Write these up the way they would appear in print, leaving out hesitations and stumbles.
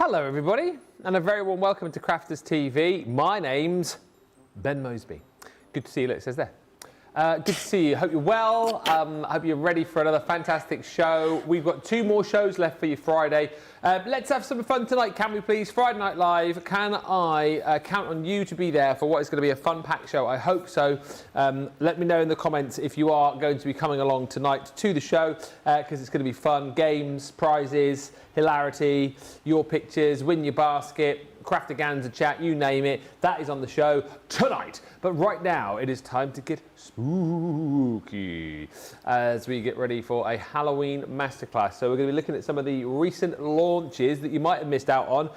Hello everybody, and a very warm welcome to Crafters TV. My name's Ben Moseby. Good to see you, look, it says there. Good to see you. Hope you're well. Hope you're ready for another fantastic show. We've got 2 more shows left for you Friday. Let's have some fun tonight, can we please? Friday Night Live. Can I count on you to be there for what is going to be a fun-packed show? I hope so. Let me know in the comments if you are going to be coming along tonight to the show, because it's going to be fun. Games, prizes, hilarity, your pictures, win your basket, crafterganza chat, you name it. That is on the show tonight. But right now, it is time to get spooky as we get ready for a Halloween masterclass. So we're going to be looking at some of the recent launches that you might have missed out on.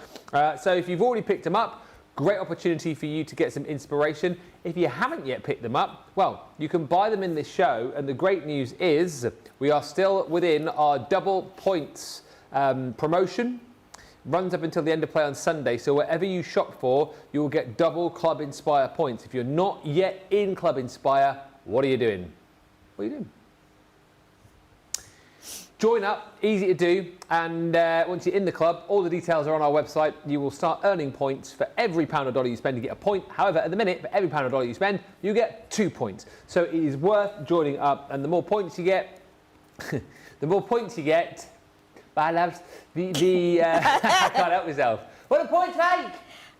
So if you've already picked them up, great opportunity for you to get some inspiration. If you haven't yet picked them up, well, you can buy them in this show. And the great news is we are still within our double points promotion. Runs up until the end of play on Sunday, so whatever you shop for, you will get double Club Inspire points. If you're not yet in Club Inspire, what are you doing? What are you doing? Join up, easy to do, and once you're in the club, all the details are on our website. You will start earning points for every pound or dollar you spend to get a point. However, at the minute, for every pound or dollar you spend, you get 2 points. So it is worth joining up, and the more points you get, the more points you get, bye loves. I can't help myself. What do points make?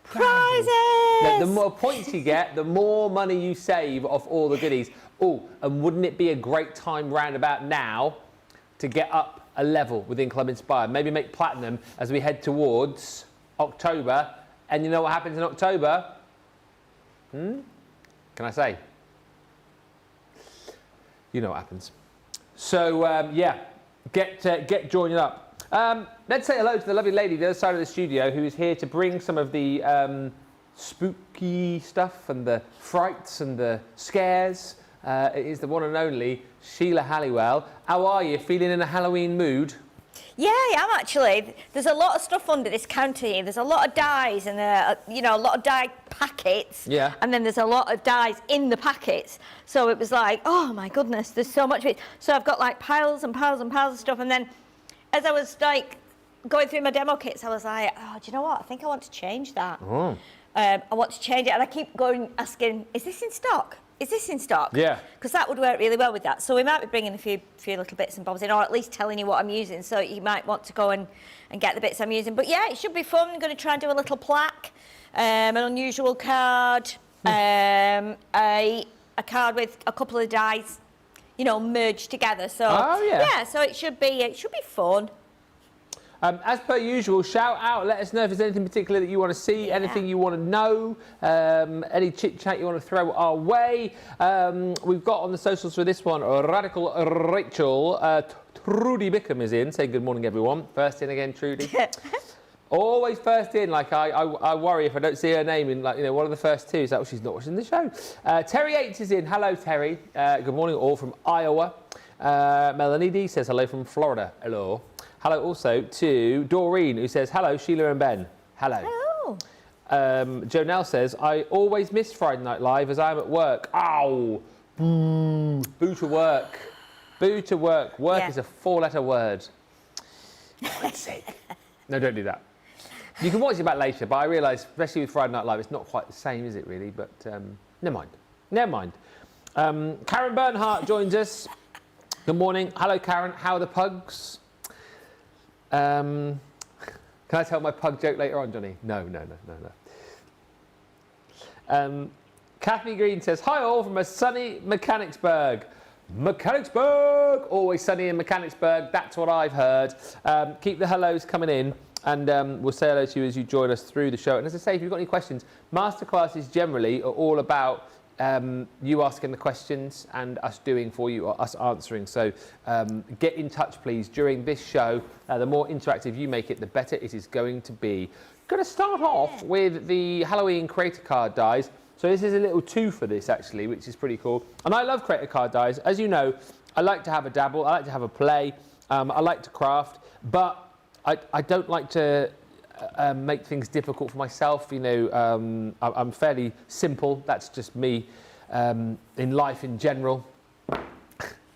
Prizes! The more points you get, the more money you save off all the goodies. Oh, and wouldn't it be a great time round about now to get up a level within Club Inspire? Maybe make platinum as we head towards October. And you know what happens in October? Can I say? You know what happens. So, yeah, get joining up. Let's say hello to the lovely lady the other side of the studio who is here to bring some of the spooky stuff and the frights and the scares. It is the one and only Sheila Halliwell. How are you? Feeling in a Halloween mood? Yeah, I am actually. There's a lot of stuff under this counter here. There's a lot of dies and a lot of die packets. Yeah. And then there's a lot of dies in the packets. So it was like, oh my goodness, there's so much of it. So I've got like piles and piles and piles of stuff, and then as I was like going through my demo kits, I was like, oh, do you know what? I think I want to change that. Oh. I want to change it, and I keep going asking, is this in stock? Is this in stock? Yeah. Because that would work really well with that. So we might be bringing a few little bits and bobs in, or at least telling you what I'm using, so you might want to go and get the bits I'm using. But yeah, it should be fun. I'm going to try and do a little plaque, an unusual card, a card with a couple of dies, merged together. So yeah, so it should be fun. As per usual, shout out, let us know if there's anything particular that you want to see, anything you want to know, any chit-chat you want to throw our way. We've got on the socials for this one, Radical Rachel, Trudy Bickham is in. Say good morning, everyone. First in again, Trudy. Always first in, like I worry if I don't see her name in one of the first 2. So she's not watching the show. Terry H is in. Hello, Terry. Good morning all from Iowa. Melanie D says hello from Florida. Hello. Hello also to Doreen, who says, hello, Sheila and Ben. Hello. Hello. Jonelle says, I always miss Friday Night Live as I'm at work. Ow. Boo. Boo to work. Boo to work. Work is a 4-letter word. God's sake. No, don't do that. You can watch it back later, but I realise, especially with Friday Night Live, it's not quite the same, is it, really? But never mind. Never mind. Karen Bernhardt joins us. Good morning. Hello, Karen. How are the pugs? Can I tell my pug joke later on, Johnny? No. Kathy Green says, hi all from a sunny Mechanicsburg. Mechanicsburg! Always sunny in Mechanicsburg. That's what I've heard. Keep the hellos coming in, and we'll say hello to you as you join us through the show. And as I say, if you've got any questions, masterclasses generally are all about you asking the questions and us doing for you, or us answering. So get in touch, please, during this show. The more interactive you make it, the better it is going to be. Going to start off with the Halloween creator card dies. So this is a little 2 for this, actually, which is pretty cool. And I love creator card dies. As you know, I like to have a dabble. I like to have a play. I like to craft. But I don't like to make things difficult for myself. I'm fairly simple. That's just me in life in general.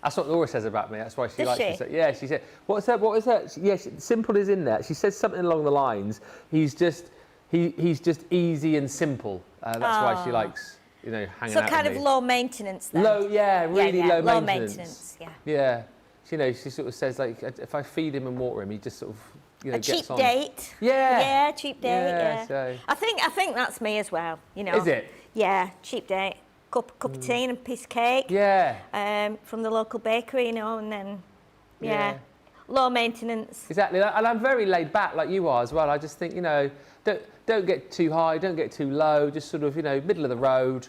That's what Laura says about me. That's why she Does likes she? me. So, yeah, she said, what is that? Simple is in there. She says something along the lines, he's just easy and simple. That's why she likes, you know, hanging out with me. So kind of low maintenance then? Really low low maintenance. Yeah. Yeah. You know, she sort of says, like, if I feed him and water him, he just sort of, you know, A cheap gets on. date. Yeah. Yeah, cheap date, yeah. So. I think that's me as well, you know. Is it? Yeah, cheap date. Cup of tea and a piece of cake. Yeah. From the local bakery, you know, and then, low maintenance. Exactly, and I'm very laid back like you are as well. I just think, you know, don't get too high, don't get too low, just sort of, you know, middle of the road.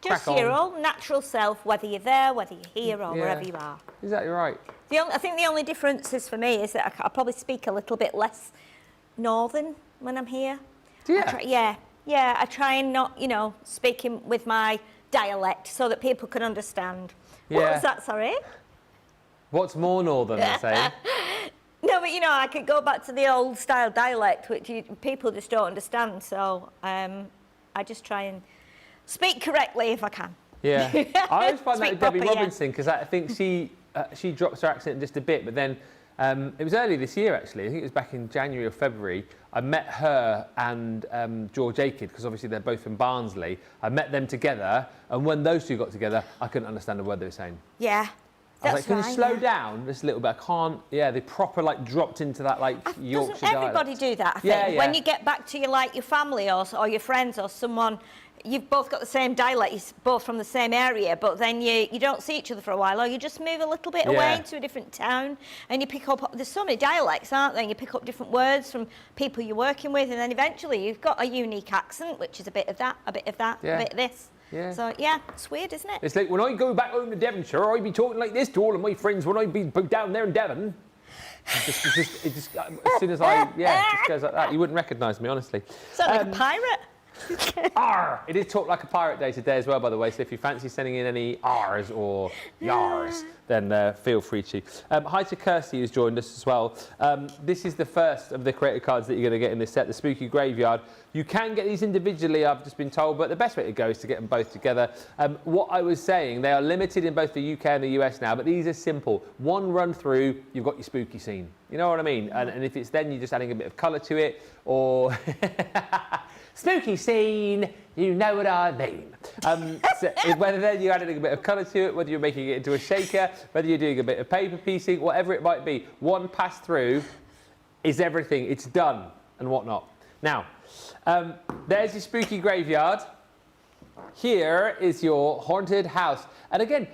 Just your own natural self, whether you're there, whether you're here or wherever you are. Exactly right. I think the only difference is for me is that I probably speak a little bit less northern when I'm here. Do you? I try and not, you know, speaking with my dialect so that people can understand. Yeah. What was that, sorry? What's more northern, I say? No, but you know, I could go back to the old style dialect, which people just don't understand. So I just try and speak correctly if I can. Yeah. I always find that with Debbie proper, Robinson, because I think she drops her accent just a bit, but then it was early this year, actually. I think it was back in January or February. I met her and George Akid, because obviously they're both from Barnsley. I met them together, and when those two got together, I couldn't understand a word they were saying. Yeah. I was like, can you slow down just a little bit? I can't. Yeah, they proper like dropped into that like Yorkshire Doesn't everybody dialect. do that? I think Yeah. when you get back to your family or your friends or someone, you've both got the same dialect. You're both from the same area, but then you don't see each other for a while, or you just move a little bit away into a different town, and you pick up. There's so many dialects, aren't there? And you pick up different words from people you're working with, and then eventually you've got a unique accent, which is a bit of that, a bit of that, a bit of this. Yeah. So yeah, it's weird, isn't it? It's like when I go back home to Devonshire, I be talking like this to all of my friends when I be down there in Devon. It just as soon as it just goes like that. You wouldn't recognise me, honestly. Sound like a pirate. Arr! It is Talk Like a Pirate Day today as well, by the way, so if you fancy sending in any R's or Yars, then feel free to. Hi to Kirsty, who's joined us as well. This is the first of the creative cards that you're going to get in this set, the Spooky Graveyard. You can get these individually, I've just been told, but the best way to go is to get them both together. What I was saying, they are limited in both the UK and the US now, but these are simple. One run through, you've got your spooky scene. You know what I mean? And if it's then you're just adding a bit of colour to it, or... Spooky scene, you know what I mean. So whether then you're adding a bit of colour to it, whether you're making it into a shaker, whether you're doing a bit of paper piecing, whatever it might be, one pass through is everything. It's done and whatnot. Now, there's your spooky graveyard. Here is your haunted house. And again,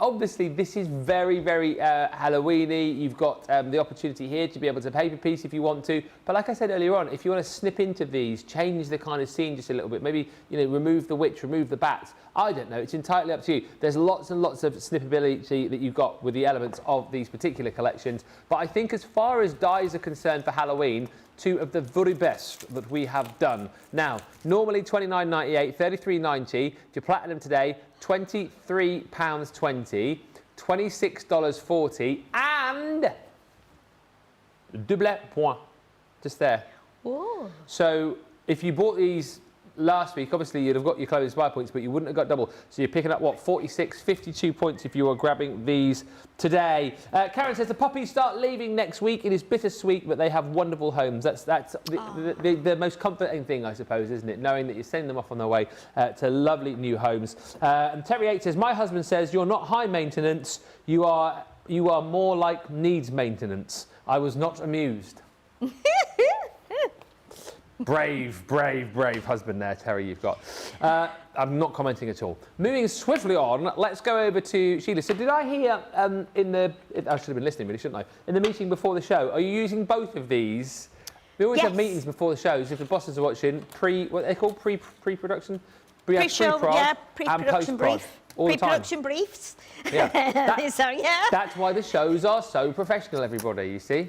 obviously this is very, very Halloweeny. You've got the opportunity here to be able to paper piece if you want to. But like I said earlier on, if you want to snip into these, change the kind of scene just a little bit, maybe, you know, remove the witch, remove the bats. I don't know, it's entirely up to you. There's lots and lots of snippability that you've got with the elements of these particular collections. But I think as far as dies are concerned for Halloween, two of the very best that we have done. Now, normally $29.98, $33.90. If you're platinum today, £23.20, $26.40, and double point, just there. Ooh. So if you bought these last week, obviously you'd have got your clothing supply points, but you wouldn't have got double. So you're picking up, what, 46, 52 points if you are grabbing these today. Karen says the puppies start leaving next week. It is bittersweet, but they have wonderful homes. That's the most comforting thing, I suppose, isn't it? Knowing that you're sending them off on their way to lovely new homes. And Terry 8 says, my husband says you're not high maintenance. You are more like needs maintenance. I was not amused. Brave, brave, brave husband there, Terry, you've got. I'm not commenting at all. Moving swiftly on, let's go over to Sheila. So did I hear I should have been listening really, shouldn't I? In the meeting before the show, are you using both of these? We always have meetings before the shows. If the bosses are watching, what are they called? Pre-production? Pre-show, pre-production brief. Pre-production briefs. Yeah. That's why the shows are so professional, everybody, you see.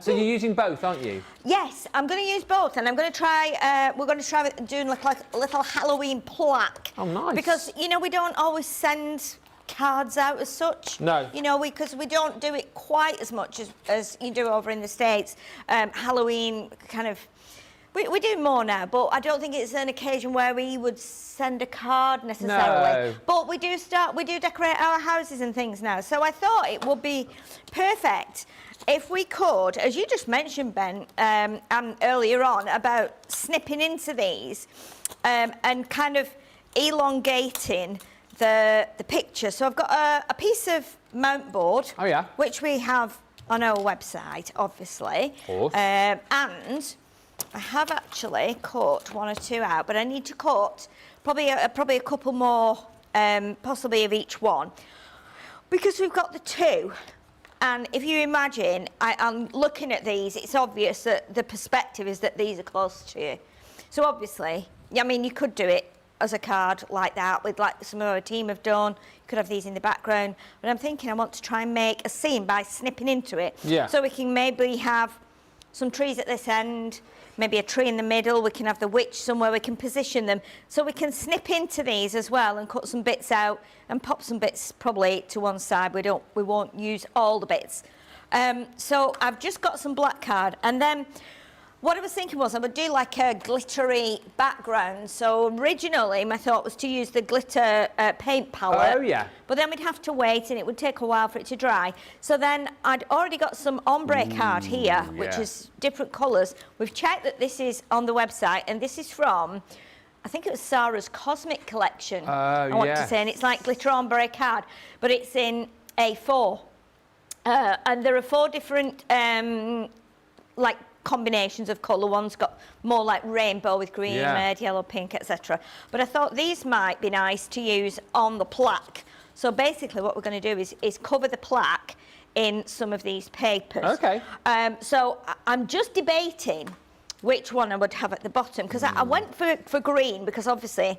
So you're using both, aren't you? Yes, I'm going to use both, and I'm going to try. We're going to try doing like a little Halloween plaque. Oh, nice! Because you know we don't always send cards out as such. No. You know, because we don't do it quite as much as you do over in the States. Halloween kind of We do more now, but I don't think it's an occasion where we would send a card necessarily. No. But we do decorate our houses and things now. So I thought it would be perfect if we could, as you just mentioned, Ben, earlier on about snipping into these and kind of elongating the picture. So I've got a piece of mount board, Oh, yeah. which we have on our website, obviously. Of course. And I have actually cut one or two out, but I need to cut probably a couple more, possibly of each one, because we've got the two. And if you imagine, I'm looking at these, it's obvious that the perspective is that these are close to you. So obviously, I mean, you could do it as a card like that, with like some of our team have done. You could have these in the background. But I'm thinking I want to try and make a scene by snipping into it. Yeah. So we can maybe have some trees at this end, maybe a tree in the middle. We can have the witch somewhere. We can position them. So we can snip into these as well and cut some bits out and pop some bits probably to one side. We won't use all the bits. So I've just got some black card, and then what I was thinking was I would do like a glittery background. So originally my thought was to use the glitter paint palette. Oh, yeah. But then we'd have to wait and it would take a while for it to dry. So then I'd already got some ombre card here, which yeah. is different colours. We've checked that this is on the website, and this is from, I think it was Sarah's Cosmic Collection, I want to say. And it's like glitter ombre card, but it's in A4. And there are 4 different like combinations of colour. One's got more like rainbow with green, red, yellow, pink, etc. But I thought these might be nice to use on the plaque. So basically what we're going to do is cover the plaque in some of these papers. Okay. So I'm just debating which one I would have at the bottom, because I went for green, because obviously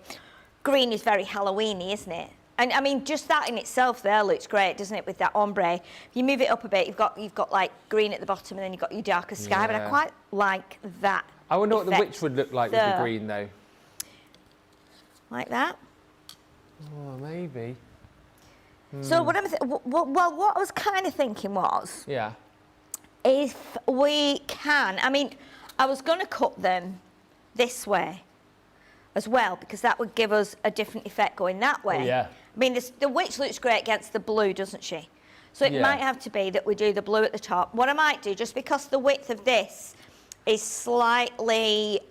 green is very Halloweeny, isn't it? And I mean, just that in itself there looks great, doesn't it, with that ombre? If you move it up a bit, you've got like green at the bottom, and then you've got your darker sky, but I quite like that. I wonder what the effect witch would look like with the green, though. Like that? Oh, maybe. So what I was kind of thinking was, Yeah. if we can, I mean, I was going to cut them this way as well, because that would give us a different effect going that way. Oh, yeah. I mean, the witch looks great against the blue, doesn't she? So it might have to be that we do the blue at the top. What I might do, just because the width of this is slightly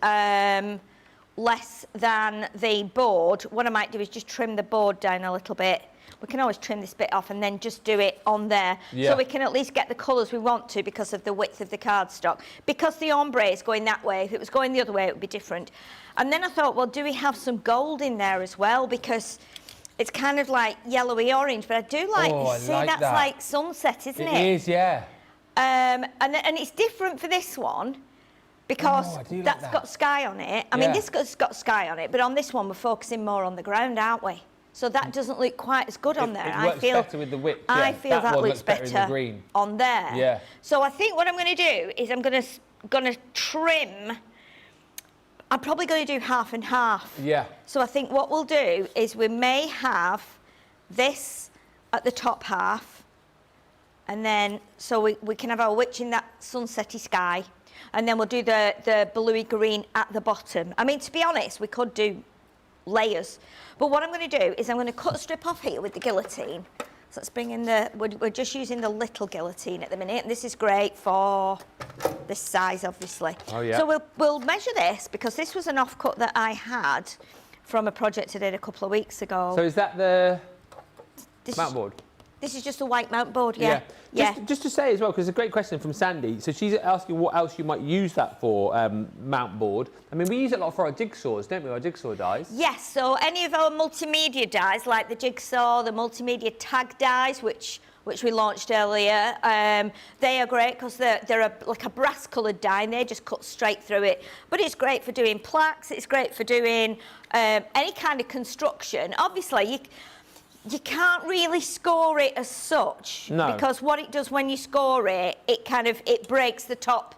less than the board, what I might do is just trim the board down a little bit. We can always trim this bit off and then just do it on there. Yeah. So we can at least get the colours we want to because of the width of the cardstock. Because the ombre is going that way, if it was going the other way, it would be different. And then I thought, well, do we have some gold in there as well? Because it's kind of like yellowy orange, but I do like, that's that. like sunset, isn't it? It is, yeah. And it's different for this one, because that's got sky on it. I mean, this has got sky on it, but on this one, we're focusing more on the ground, aren't we? So that doesn't look quite as good on there. It works better with the width. Yeah. I feel that looks better in the green. on there. Yeah. So I think what I'm going to do is I'm going to trim. I'm probably going to do half and half. Yeah. So I think what we'll do is we may have this at the top half, and then so we can have our witch in that sunsetty sky, and then we'll do the bluey green at the bottom. I mean, to be honest, we could do layers, but what I'm going to do is I'm going to cut a strip off here with the guillotine. So let's bring in we're just using the little guillotine at the minute, and this is great for this size, obviously. Oh, yeah. So we'll measure this, because this was an offcut that I had from a project I did a couple of weeks ago. So is that the mount board? This is just a white mount board, yeah. Just to say as well, because it's a great question from Sandy. So she's asking what else you might use that for, mount board. I mean, we use it a lot for our jigsaws, don't we? Our jigsaw dies. Yes, so any of our multimedia dies, like the jigsaw, the multimedia tag dies, which we launched earlier, they are great because they're like a brass-coloured die, and they just cut straight through it. But it's great for doing plaques, it's great for doing any kind of construction. Obviously, you can't really score it as such, because what it does when you score it, it breaks the top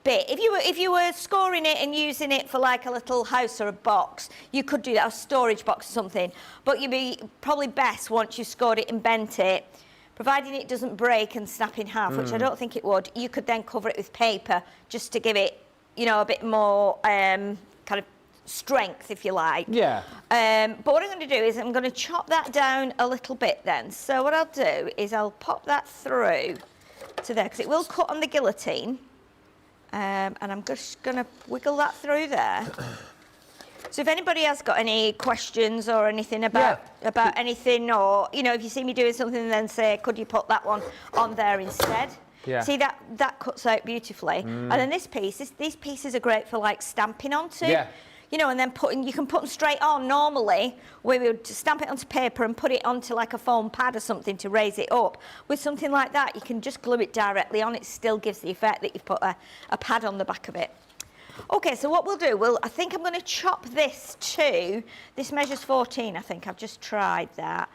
bit. If you were scoring it and using it for like a little house or a box, you could do that, a storage box or something. But you'd be probably best once you've scored it and bent it, providing it doesn't break and snap in half, which I don't think it would. You could then cover it with paper just to give it you know, a bit more kind of strength, if you like. Yeah. But what I'm going to do is I'm going to chop that down a little bit then. So what I'll do is I'll pop that through to there, because it will cut on the guillotine. And I'm just going to wiggle that through there. So if anybody has got any questions or anything about anything, or, you know, if you see me doing something, then say, could you put that one on there instead? Yeah. See, that cuts out beautifully. And then these pieces are great for like stamping onto. Yeah. You know, and then you can put them straight on. Normally, we would stamp it onto paper and put it onto like a foam pad or something to raise it up. With something like that, you can just glue it directly on. It still gives the effect that you've put a pad on the back of it. Okay, so what we'll do, I think I'm going to chop this to, this measures 14, I think. I've just tried that.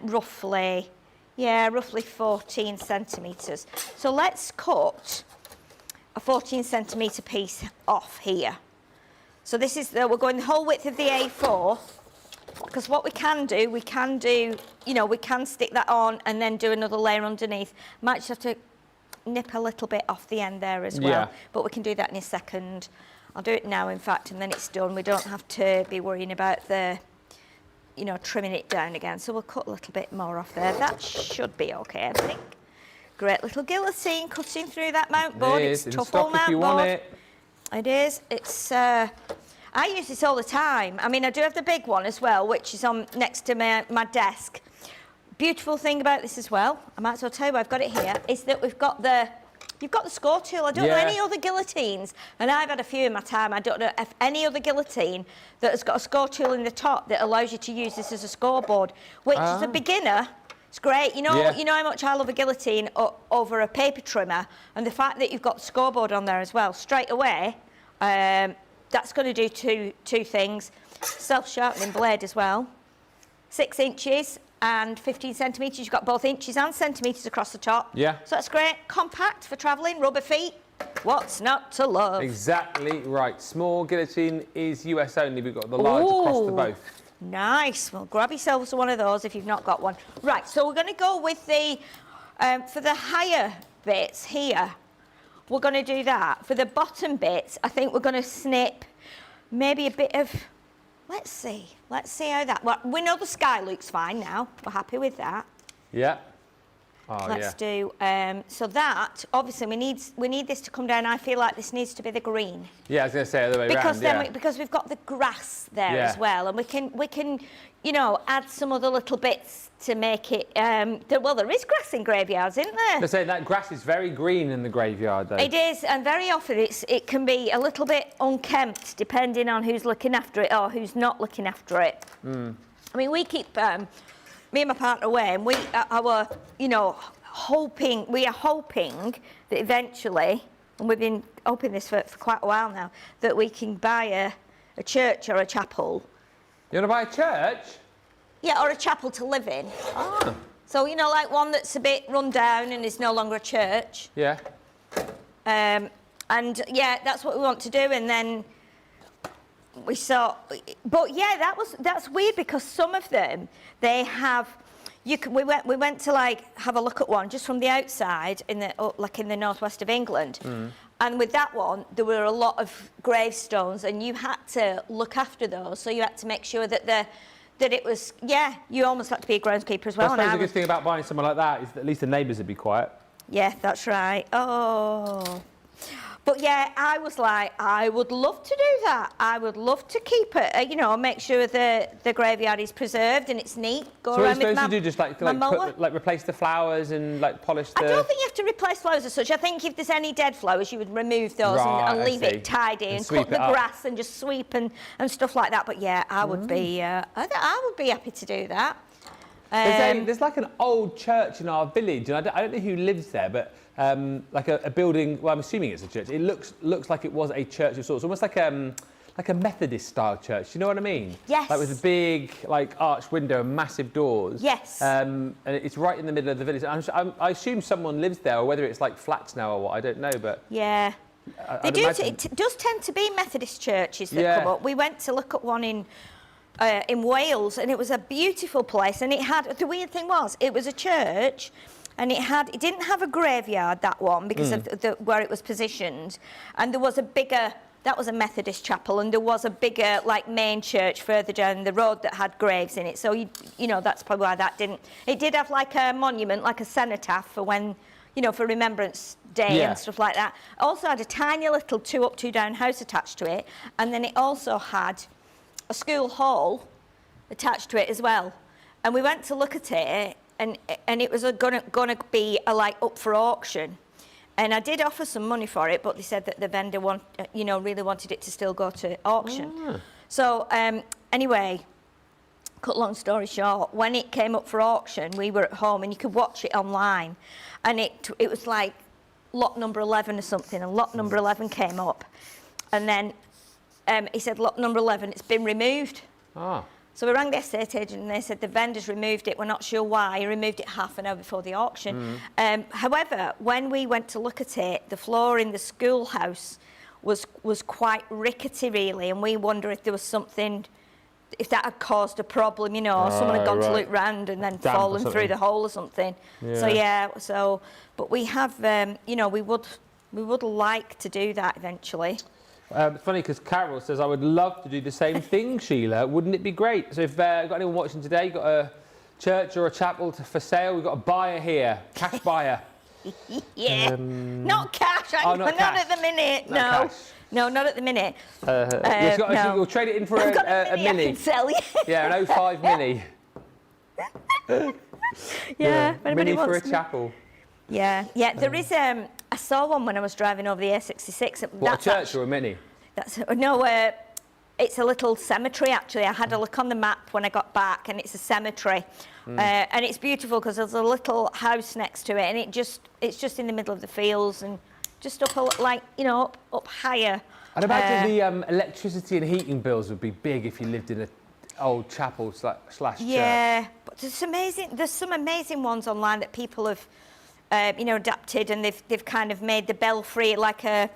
Roughly 14 centimetres. So let's cut a 14 centimetre piece off here. So this is, we're going the whole width of the A4, because what we can do, you know, we can stick that on and then do another layer underneath. Might just have to nip a little bit off the end there as well, but we can do that in a second. I'll do it now, in fact, and then it's done. We don't have to be worrying about the, you know, trimming it down again. So we'll cut a little bit more off there. That should be okay, I think. Great little guillotine cutting through that mount board. It's tough old mount board. It is. It's. I use this all the time. I mean, I do have the big one as well, which is on next to my desk. Beautiful thing about this as well, I might as well tell you, I've got it here, is that you've got the score tool. I don't know any other guillotines, and I've had a few in my time. I don't know if any other guillotine that has got a score tool in the top that allows you to use this as a scoreboard, which as a beginner, it's great. You know, you know how much I love a guillotine over a paper trimmer, and the fact that you've got the scoreboard on there as well, straight away, that's going to do two things. Self-sharpening blade as well. 6 inches and 15 centimetres. You've got both inches and centimetres across the top. Yeah. So that's great. Compact for travelling, rubber feet. What's not to love? Exactly right. Small guillotine is US only. We've got the large across the both. Nice. Well, grab yourselves one of those if you've not got one. Right, so we're going to go with the, for the higher bits here, we're going to do that. For the bottom bits, I think we're going to snip maybe a bit of, let's see how that, well, we know the sky looks fine now. We're happy with that. Yeah. Oh, let's do, so that, obviously we need this to come down. I feel like this needs to be the green. Yeah, I was going to say the other way around, because we've got the grass there as well, and we can, you know, add some other little bits to make it, well, there is grass in graveyards, isn't there? They're saying that grass is very green in the graveyard, though. It is, and very often it can be a little bit unkempt, depending on who's looking after it or who's not looking after it. I mean, we keep, me and my partner away, and we are, you know, we are hoping that eventually, and we've been hoping this for quite a while now, that we can buy a church or a chapel. You want to buy a church? Yeah, or a chapel to live in. Ah. So, you know, like one that's a bit run down and is no longer a church. Yeah. And yeah, that's what we want to do, and then we saw, but yeah, that's weird, because some of them, they have, we went to like have a look at one just from the outside in the northwest of England, and with that one there were a lot of gravestones, and you had to look after those, so you had to make sure that it was, you almost had to be a groundskeeper as well. I suppose the good thing about buying something like that is that at least the neighbours would be quiet. Yeah, that's right. Oh. But yeah, I was like, I would love to do that. I would love to keep it, you know, make sure the graveyard is preserved and it's neat. Go around with my, supposed to do, just like replace the flowers and like polish the... I don't think you have to replace flowers as such. I think if there's any dead flowers, you would remove those and leave it tidy and cut the grass and just sweep and stuff like that. But yeah, I would be, I would be happy to do that. There's like an old church in our village, and I don't know who lives there, but like a building. Well, I'm assuming it's a church. It looks like it was a church of sorts, almost like a Methodist style church. You know what I mean? Yes. Like with a big like arched window and massive doors. Yes. And it's right in the middle of the village. I assume someone lives there, or whether it's like flats now or what. I don't know, but yeah. It does tend to be Methodist churches that come up. We went to look at one in Wales, and it was a beautiful place, and it had, the weird thing was, it was a church, and it didn't have a graveyard, that one, because of where it was positioned, and there was a bigger. That was a Methodist chapel, and there was a bigger, like, main church further down the road that had graves in it. So, you know, that's probably why that didn't... It did have, like, a monument, like a cenotaph for when, you know, for Remembrance Day and stuff like that. It also had a tiny little 2-up, 2-down house attached to it, and then it also had a school hall attached to it as well. And we went to look at it, and it was gonna be, like, up for auction. And I did offer some money for it, but they said that the vendor really wanted it to still go to auction. So anyway, cut long story short, when it came up for auction, we were at home and you could watch it online, and it was like lot number 11 or something, and lot number 11 came up, and then he said lot number 11, it's been removed. So we rang the estate agent and they said the vendor's removed it. We're not sure why. He removed it half an hour before the auction. However, when we went to look at it, the floor in the schoolhouse was quite rickety, really, and we wonder if there was something, if that had caused a problem, you know, someone had gone to look round and then fallen through the hole or something. But we have, you know, we would like to do that eventually. It's funny because Carol says, I would love to do the same thing, Sheila. Wouldn't it be great? So if you've got anyone watching today, you've got a church or a chapel for sale, we've got a buyer here, cash buyer. Not cash. Not cash. at the minute. Not cash. No, not at the minute. You'll trade it in for a mini. I can sell you. Yeah, an 05 mini. Mini for a chapel. Yeah, there is. I saw one when I was driving over the A66. What, a church or a mini? It's a little cemetery, actually. I had a look on the map when I got back, and it's a cemetery. And it's beautiful because there's a little house next to it, and it's just in the middle of the fields and just up, up higher. I'd imagine the electricity and heating bills would be big if you lived in an old chapel slash church. Yeah, but there's some amazing ones online that people have adapted, and they've kind of made the belfry like a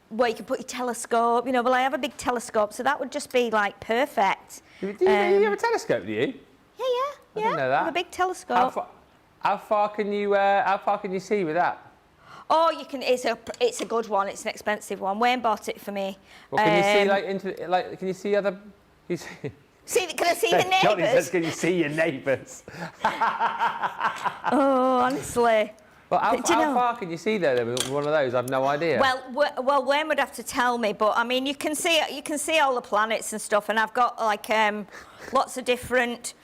where you can put your telescope. Well, I have a big telescope, so that would just be like perfect. Do you have a telescope? Do you? Yeah. I didn't know that. I have a big telescope. How far can you see with that? Oh, you can. It's a good one. It's an expensive one. Wayne bought it for me. Well, can you see can you see other? Can I see the neighbours? Johnny says, can you see your neighbours? Oh, honestly. Well, how far can you see there with one of those? I've no idea. Well, Wayne would have to tell me, but I mean, you can see all the planets and stuff, and I've got like lots of different.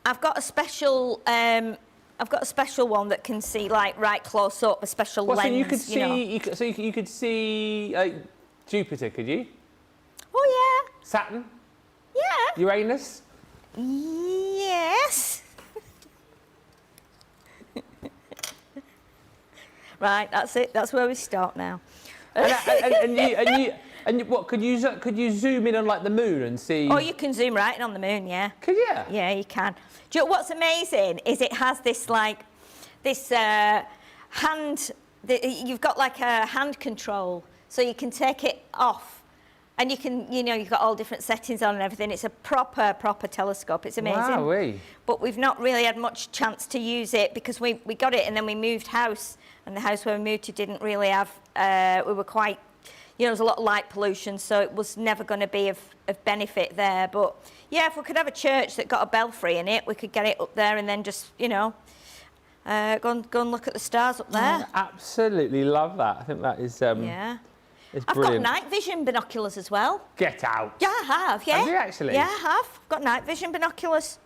I've got a special one that can see like right close up, a special lens. So you could see, you could see Jupiter, could you? Oh yeah. Saturn. Yeah. Uranus. Yes. Right, that's it. That's where we start now. And what could you zoom in on like the moon and see? Oh, you can zoom right in on the moon, yeah. Could you? Yeah, you can. Do you know what's amazing is it has this hand. You've got like a hand control, so you can take it off. And you can, you've got all different settings on and everything. It's a proper telescope. It's amazing. Wow-wee. But we've not really had much chance to use it because we got it and then we moved house. And the house where we moved to didn't really have, we were quite, there was a lot of light pollution, so it was never going to be of benefit there. But yeah, if we could have a church that got a belfry in it, we could get it up there and then just, go and look at the stars up there. I absolutely love that. I think that is... yeah. It's brilliant. I've got night vision binoculars as well. Get out. Yeah, I have, yeah. Have you actually? Yeah, I have. I've got night vision binoculars.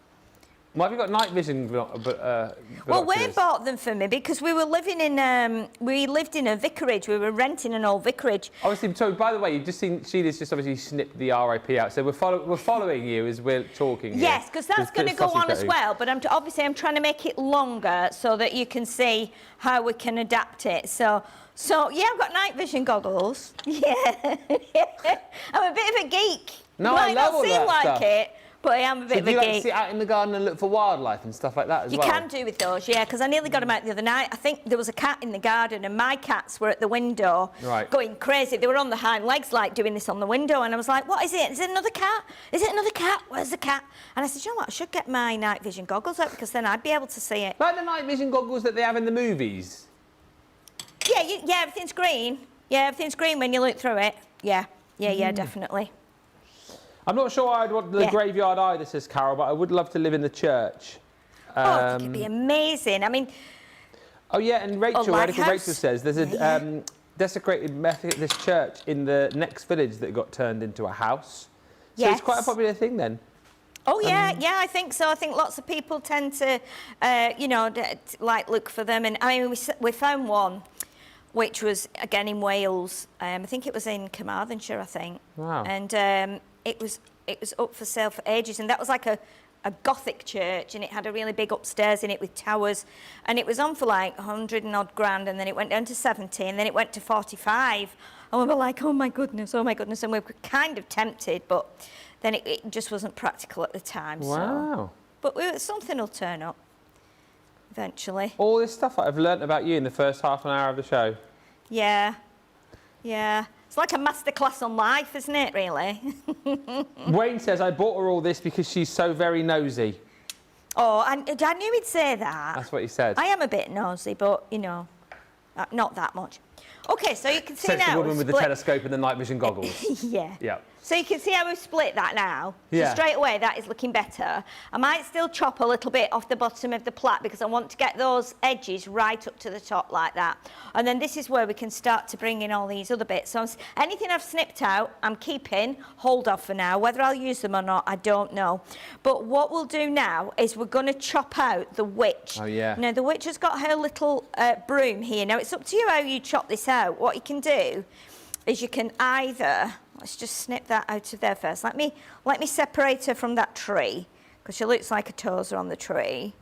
Why have you got night vision binoculars? Well, Wayne bought them for me because we were living in, we lived in a vicarage. We were renting an old vicarage. Obviously, so by the way, you've just seen Sheila's just obviously snipped the RIP out. So we're following you as we're talking. Yes, because that's going to go on as well. But obviously I'm trying to make it longer so that you can see how we can adapt it. So yeah, I've got night vision goggles. Yeah. I'm a bit of a geek. No, I love all that stuff. It, But I am a bit of a geek. Do you geek. sit out in the garden and look for wildlife and stuff like that as well? You can do with those, yeah, because I nearly got them out the other night. I think there was a cat in the garden and my cats were at the window going crazy. They were on the hind legs, like doing this on the window, and I was like, what is it? Is it another cat? Is it another cat? Where's the cat? And I said, you know what, I should get my night vision goggles out because then I'd be able to see it. Like the night vision goggles that they have in the movies? Yeah, yeah, everything's green. Yeah, everything's green when you look through it. Yeah, definitely. I'm not sure I'd want the graveyard either, says Carol, but I would love to live in the church. I think it'd be amazing. I mean... Oh, yeah, and Rachel, Rachel says there's a desecrated Methodist church in the next village that got turned into a house. So it's quite a popular thing then. Oh, yeah, I think so. I think lots of people tend to, you know, like look for them. And I mean, we found one, which was, again, in Wales. I think it was in Carmarthenshire, I think. Wow. And it was up for sale for ages, and that was like a Gothic church, and it had a really big upstairs in it with towers, and it was on for like 100 and odd grand, and then it went down to 70, and then it went to 45, and we were like, oh my goodness, and we were kind of tempted, but then it just wasn't practical at the time. Wow. So. But something will turn up eventually. All this stuff I've learnt about you in the first half an hour of the show. Yeah. It's like a masterclass on life, isn't it, really? Wayne says, I bought her all this because she's so very nosy. Oh, I knew he'd say that. That's what he said. I am a bit nosy, but, you know, not that much. OK, so you can see Says now... the woman with the telescope and the night vision goggles. Yeah. So you can see how we've split that now. Yeah. So straight away, that is looking better. I might still chop a little bit off the bottom of the plaque because I want to get those edges right up to the top like that. And then this is where we can start to bring in all these other bits. So anything I've snipped out, I'm keeping hold of for now. Whether I'll use them or not, I don't know. But what we'll do now is we're going to chop out the witch. Oh, yeah. Now, the witch has got her little broom here. Now, it's up to you how you chop this out. What you can do is you can either... Let's just snip that out of there first. Let me separate her from that tree because she looks like a tozer on the tree,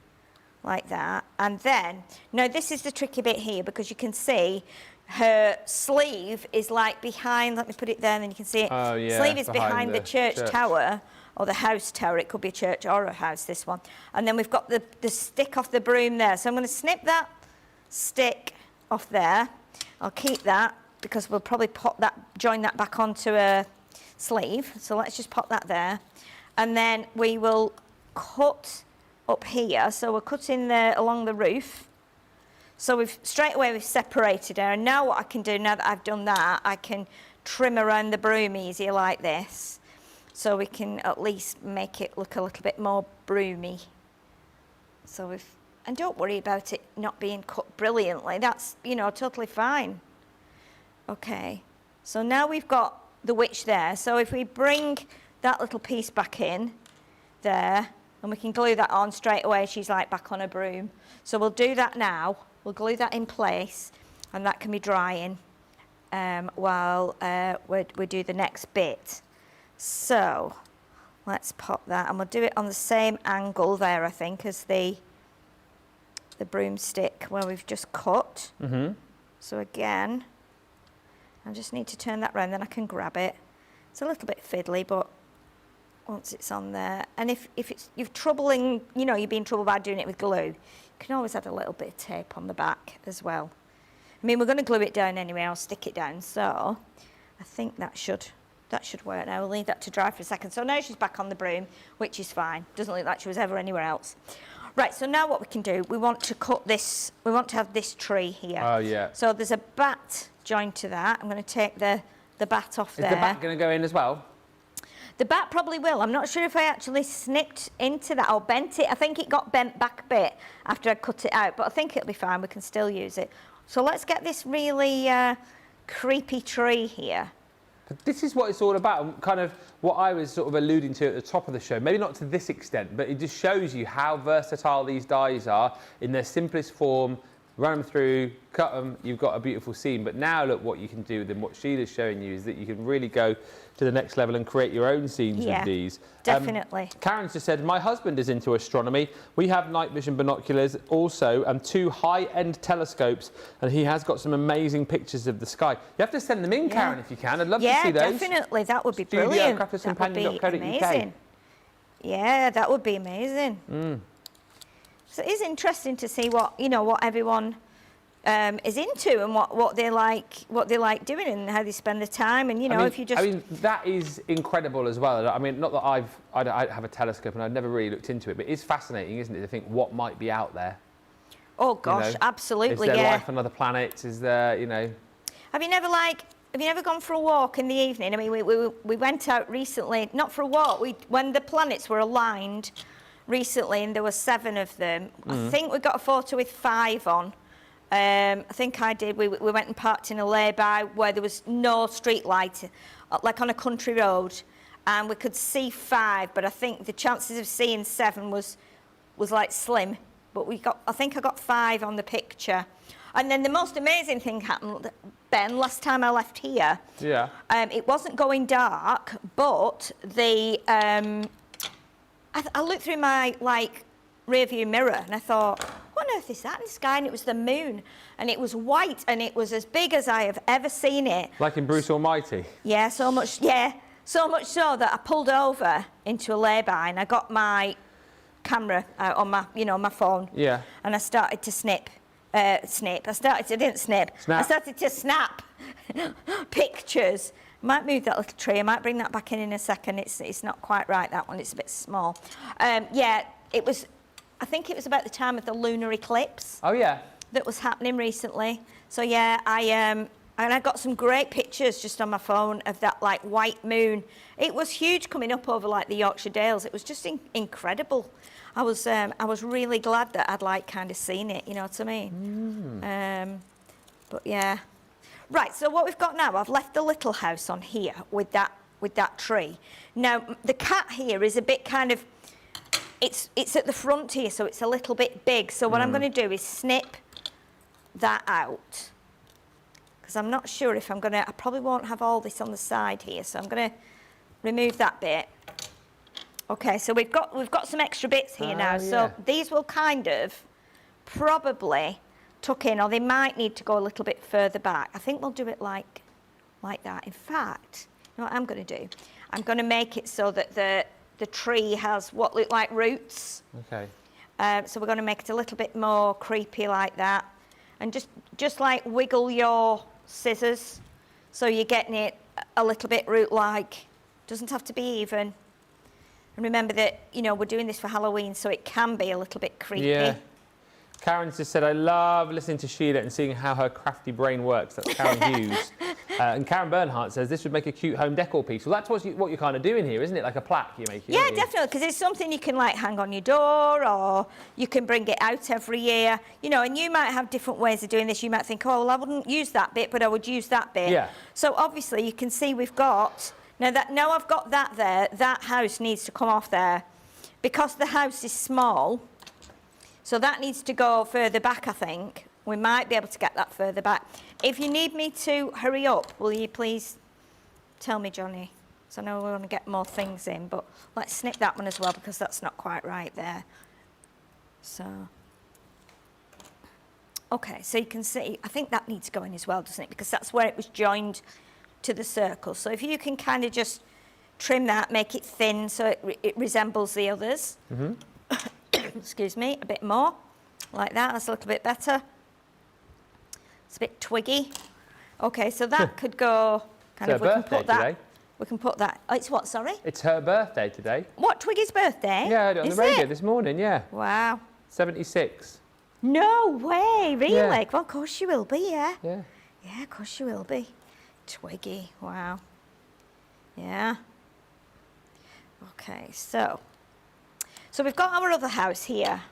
like that. And then, now this is the tricky bit here because you can see her sleeve is like behind, let me put it there and then you can see it. Oh, yeah, sleeve is behind the church tower or the house tower. It could be a church or a house, this one. And then we've got the stick off the broom there. So I'm going to snip that stick off there. I'll keep that, because we'll probably join that back onto a sleeve. So let's just pop that there. And then we will cut up here. So we're cutting along the roof. So straight away we've separated her. And now what I can do, now that I've done that, I can trim around the broom easier like this. So we can at least make it look a little bit more broomy. So and don't worry about it not being cut brilliantly. That's, you know, totally fine. Okay, so now we've got the witch there. So if we bring that little piece back in there, and we can glue that on straight away, she's like back on a broom. So we'll do that now. We'll glue that in place, and that can be drying while we do the next bit. So let's pop that, and we'll do it on the same angle there, I think, as the broomstick where we've just cut. Mm-hmm. So again, I just need to turn that round, then I can grab it. It's a little bit fiddly, but once it's on there, and if you're troubling, you know, you're being troubled by doing it with glue, you can always add a little bit of tape on the back as well. I mean, we're going to glue it down anyway. I'll stick it down. So I think that should work now. We'll leave that to dry for a second. So now she's back on the broom, which is fine. Doesn't look like she was ever anywhere else. Right, so now what we can do, we want to cut this, we want to have this tree here. Oh, yeah. So there's a bat joined to that. I'm going to take the bat off there. Is the bat going to go in as well? The bat probably will. I'm not sure if I actually snipped into that or bent it. I think it got bent back a bit after I cut it out, but I think it'll be fine. We can still use it. So let's get this really creepy tree here. But this is what it's all about, kind of what I was sort of alluding to at the top of the show. Maybe not to this extent, but it just shows you how versatile these dies are in their simplest form. Run them through, cut them, you've got a beautiful scene. But now look what you can do with them. What Sheila's showing you is that you can really go to the next level and create your own scenes with these. Definitely. Karen's just said, my husband is into astronomy. We have night vision binoculars also and 2 high-end telescopes, and he has got some amazing pictures of the sky. You have to send them in, Karen, if you can. I'd love to see those. Yeah, definitely. That would be brilliant. Crafterscompanion.co.uk. Amazing. Yeah, that would be amazing. So it is interesting to see what, you know, what everyone is into and what they like doing and how they spend their time. And, you know, if you just... I mean, that is incredible as well. I mean, not that I have a telescope and I've never really looked into it, but it's fascinating, isn't it, to think what might be out there? Oh, gosh, you know? absolutely, Is there yeah. life on other planets? Is there, you know... Have you never gone for a walk in the evening? I mean, we went out recently, not for a walk, when the planets were aligned recently, and there were 7 of them. I think we got a photo with 5 on. I think I did. We went and parked in a lay-by where there was no street light, like on a country road, and we could see 5, but I think the chances of seeing 7 was like slim. But I think I got 5 on the picture. And then the most amazing thing happened, Ben, last time I left here. Yeah. It wasn't going dark, but I looked through my, like, rear view mirror and I thought, what on earth is that in the sky? And it was the moon. And it was white and it was as big as I have ever seen it. Like in Bruce Almighty? Yeah, so much so that I pulled over into a lay-by and I got my camera out on my, you know, my phone. Yeah. And I started to snap. I didn't snip. Snap. I started to snap pictures. I might move that little tree. I might bring that back in a second. It's not quite right, that one. It's a bit small. Yeah, it was, I think it was about the time of the lunar eclipse. Oh, yeah. That was happening recently. So, yeah, and I got some great pictures just on my phone of that, like, white moon. It was huge coming up over, like, the Yorkshire Dales. It was just incredible. I was really glad that I'd, like, kind of seen it, you know what I mean? But, yeah. Right, so what we've got now, I've left the little house on here with that tree. Now, the cat here is a bit kind of, it's at the front here, so it's a little bit big. So what I'm going to do is snip that out. Because I'm not sure if I probably won't have all this on the side here, so I'm going to remove that bit. Okay, so we've got some extra bits here now, so these will kind of probably tuck in, or they might need to go a little bit further back. I think we'll do it like that. In fact, you know what I'm going to do? I'm going to make it so that the tree has what look like roots. Okay. So we're going to make it a little bit more creepy like that, and just like wiggle your scissors, so you're getting it a little bit root-like. Doesn't have to be even. And remember that, you know, we're doing this for Halloween, so it can be a little bit creepy. Yeah. Karen's just said, I love listening to Sheila and seeing how her crafty brain works. That's Karen Hughes. And Karen Bernhardt says, this would make a cute home decor piece. Well, that's what you're kind of doing here, isn't it? Like a plaque you're making. Yeah, definitely, because it's something you can, like, hang on your door, or you can bring it out every year. You know, and you might have different ways of doing this. You might think, oh, well, I wouldn't use that bit, but I would use that bit. Yeah. So, obviously, you can see we've got... Now I've got that there, that house needs to come off there. Because the house is small, so that needs to go further back, I think. We might be able to get that further back. If you need me to hurry up, will you please tell me, Johnny? So I know we want to get more things in, but let's snip that one as well, because that's not quite right there. So, okay, so you can see, I think that needs going as well, doesn't it? Because that's where it was joined to the circle. So if you can kind of just trim that, make it thin so it resembles the others. Excuse me, a bit more, like that. That's a little bit better. It's a bit twiggy. Okay, so that could go kind of, we can put that. Today. We can put that. Oh, it's what, sorry? It's her birthday today. What, Twiggy's birthday? Yeah, I heard it on the radio this morning, yeah. Wow. 76. No way, really? Yeah. Well, of course she will be, yeah. Yeah. Yeah, of course she will be. Twiggy, wow. Yeah. Okay, so we've got our other house here.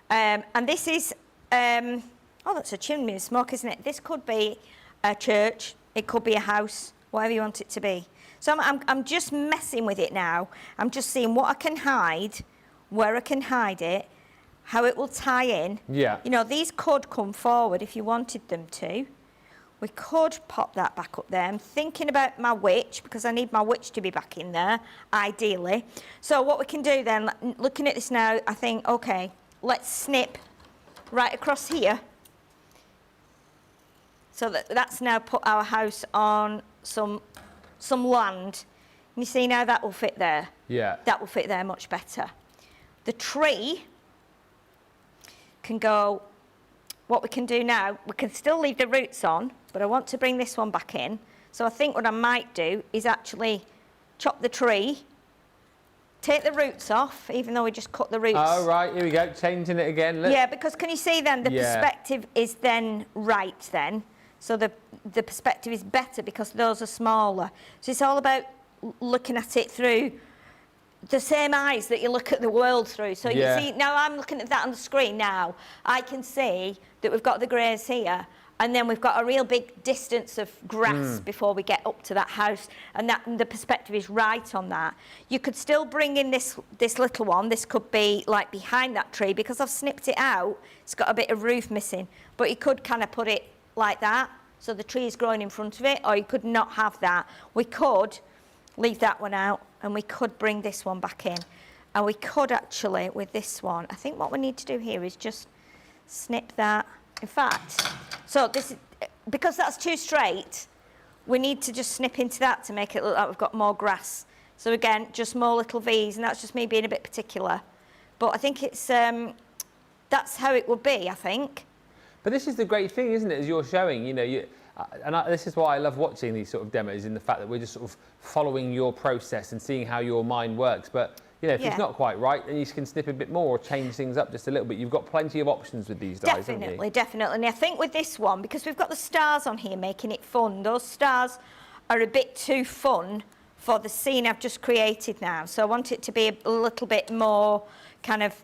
And this is, oh, that's a chimney of smoke, isn't it? This could be a church, it could be a house, whatever you want it to be. So I'm just messing with it now. I'm just seeing what I can hide, where I can hide it, how it will tie in. Yeah. You know, these could come forward if you wanted them to. We could pop that back up there. I'm thinking about my witch, because I need my witch to be back in there, ideally. So what we can do then, looking at this now, I think, okay, let's snip right across here. So that's now put our house on some land. You see now that will fit there. Yeah. That will fit there much better. The tree can go, what we can do now, we can still leave the roots on, but I want to bring this one back in. So I think what I might do is actually chop the tree, take the roots off, even though we just cut the roots. Oh, right, here we go, changing it again. Look. Yeah, because can you see then the perspective is then right then? So the perspective is better because those are smaller. So it's all about looking at it through the same eyes that you look at the world through. So you see, now I'm looking at that on the screen now, I can see that we've got the greys here, and then we've got a real big distance of grass before we get up to that house, and that the perspective is right on that. You could still bring in this little one. This could be like behind that tree, because I've snipped it out, it's got a bit of roof missing, but you could kind of put it like that, so the tree is growing in front of it, or you could not have that. We could leave that one out, and we could bring this one back in. And we could actually, with this one, I think what we need to do here is just snip that. In fact, so this is, because that's too straight, we need to just snip into that to make it look like we've got more grass. So again, just more little V's, and that's just me being a bit particular. But I think it's, that's how it would be, I think. But this is the great thing, isn't it, as you're showing, you know, this is why I love watching these sort of demos, in the fact that we're just sort of following your process and seeing how your mind works. But, you know, if it's not quite right, then you can snip a bit more or change things up just a little bit. You've got plenty of options with these dies, haven't you? Definitely. And I think with this one, because we've got the stars on here making it fun, those stars are a bit too fun for the scene I've just created now. So I want it to be a little bit more kind of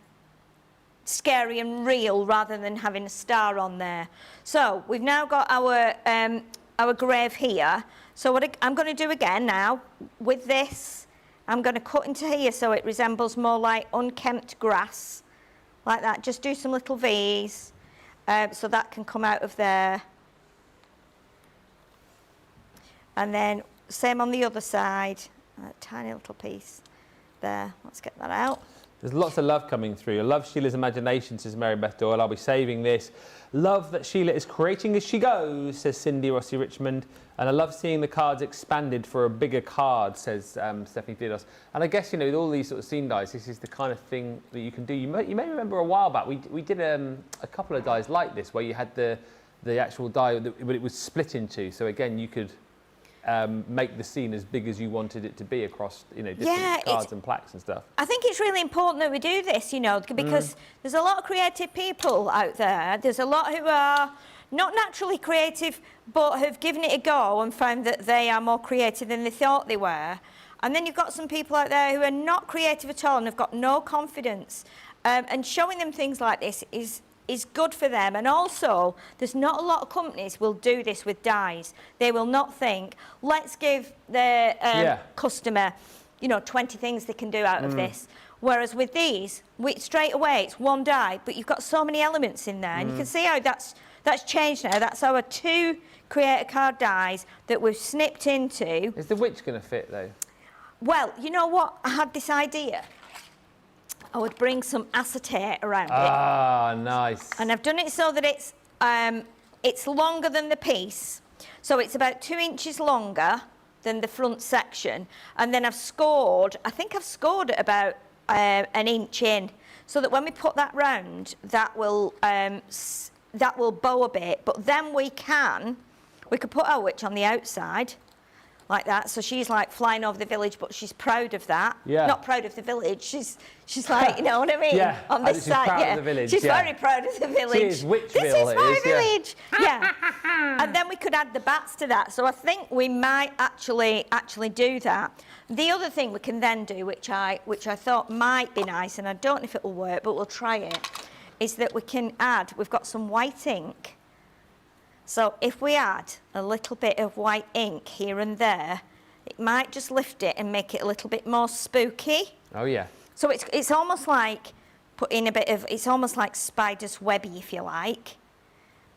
scary and real rather than having a star on there. So we've now got our grave here. So what I'm going to do again now with this, I'm going to cut into here so it resembles more like unkempt grass, like that. Just do some little V's so that can come out of there. And then same on the other side, a tiny little piece there. Let's get that out. There's lots of love coming through. I love Sheila's imagination, says Mary Beth Doyle. I'll be saving this. Love that Sheila is creating as she goes, says Cindy Rossi Richmond. And I love seeing the cards expanded for a bigger card, says Stephanie Theodos. And I guess, you know, with all these sort of scene dies, this is the kind of thing that you can do. You may remember a while back, we did a couple of dies like this, where you had the actual die, but it was split in two. So again, you could make the scene as big as you wanted it to be across, you know, different cards and plaques and stuff. I think it's really important that we do this, you know, because there's a lot of creative people out there. There's a lot who are not naturally creative, but have given it a go and found that they are more creative than they thought they were. And then you've got some people out there who are not creative at all and have got no confidence. And showing them things like this is good for them. And also, there's not a lot of companies will do this with dies. They will not think, let's give the customer, you know, 20 things they can do out of this. Whereas with these, straight away, it's one die, but you've got so many elements in there. And you can see how that's changed now. That's our 2 creator card dies that we've snipped into. Is the witch going to fit, though? Well, you know what? I had this idea. I would bring some acetate around it. Ah, nice. And I've done it so that it's longer than the piece. So it's about 2 inches longer than the front section. And then I've scored, I think I've scored it about 1 inch in, so that when we put that round, that will bow a bit. But then we could put our witch on the outside, like that. So she's like flying over the village, but she's proud of that. Yeah. Not proud of the village. She's like, you know what I mean? Yeah. On this side, proud of the village. She's very proud of the village. She is Witchville. This is my village. Yeah. And then we could add the bats to that. So I think we might actually do that. The other thing we can then do, which I thought might be nice, and I don't know if it will work, but we'll try it, is that we can add. We've got some white ink. So if we add a little bit of white ink here and there, it might just lift it and make it a little bit more spooky. Oh, yeah. So it's almost like putting a bit of, it's almost like spider's webby, if you like.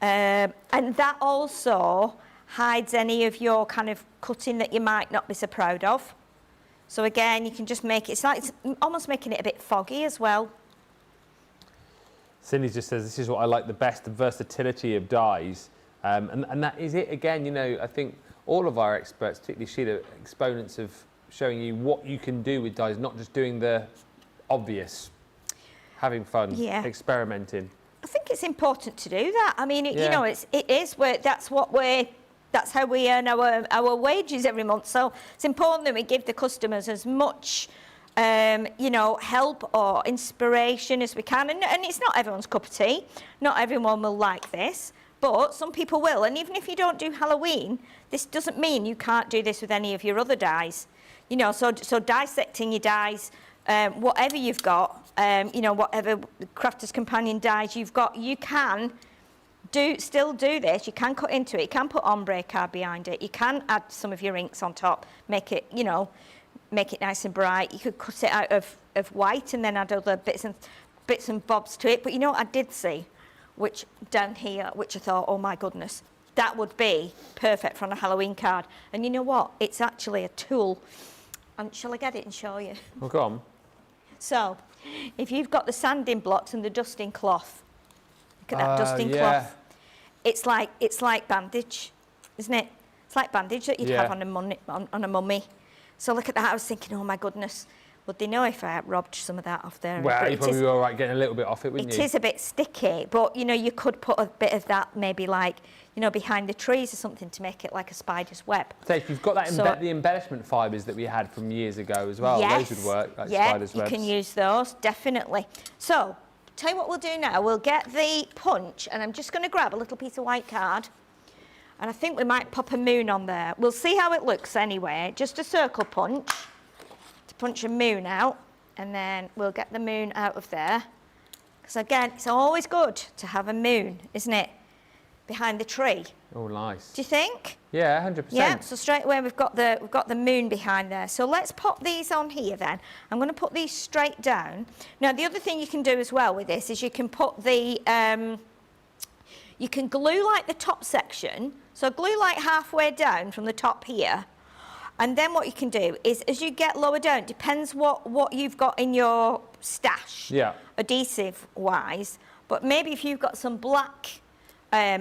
And that also hides any of your kind of cutting that you might not be so proud of. So again, you can just make it, it's almost making it a bit foggy as well. Cindy just says, this is what I like the best, the versatility of dies. And that is it again, you know, I think all of our experts, particularly Sheila, exponents of showing you what you can do with dyes, not just doing the obvious, having fun, experimenting. I think it's important to do that. I mean, you know, it is that's how we earn our wages every month. So it's important that we give the customers as much, you know, help or inspiration as we can. And it's not everyone's cup of tea. Not everyone will like this, but some people will. And even if you don't do Halloween, this doesn't mean you can't do this with any of your other dyes. You know, so dissecting your dyes, whatever you've got, you know, whatever Crafter's Companion dyes you've got, you can still do this. You can cut into it. You can put ombre card behind it. You can add some of your inks on top, make it, you know, make it nice and bright. You could cut it out of white and then add other bits and bobs to it. But you know what I did see, which down here, which I thought, oh my goodness, that would be perfect for on a Halloween card. And you know what? It's actually a tool. And shall I get it and show you? Well, go on. So, if you've got the sanding blocks and the dusting cloth, look at that dusting cloth. It's like bandage, isn't it? It's like bandage that you'd have on a mummy. So look at that. I was thinking, oh my goodness, would they know if I robbed some of that off there? Well, you probably were all right getting a little bit off it, wouldn't you? It is a bit sticky, but you know, you could put a bit of that maybe like, you know, behind the trees or something to make it like a spider's web. So if you've got that the embellishment fibres that we had from years ago as well, those would work, like spider's webs. You can use those, definitely. So, tell you what we'll do now, we'll get the punch, and I'm just going to grab a little piece of white card, and I think we might pop a moon on there. We'll see how it looks anyway, just a circle punch, to punch a moon out, and then we'll get the moon out of there. Because again, it's always good to have a moon, isn't it? Behind the tree. Oh, nice. Do you think? Yeah, 100%. Yeah, so straight away we've got the moon behind there. So let's pop these on here then. I'm going to put these straight down. Now the other thing you can do as well with this is you can put the, you can glue like the top section. So glue like halfway down from the top here. And then what you can do is as you get lower down, depends what you've got in your stash, adhesive wise. But maybe if you've got some black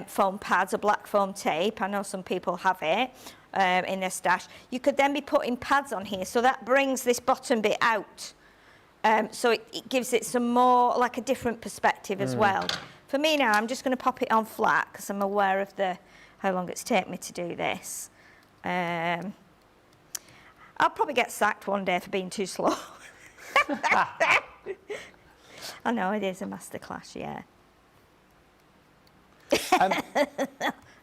foam pads or black foam tape, I know some people have it in their stash, you could then be putting pads on here, so that brings this bottom bit out, so it gives it some more, like a different perspective as well. For me now, I'm just going to pop it on flat because I'm aware of how long it's taken me to do this. I'll probably get sacked one day for being too slow. I know, it is a masterclass, yeah.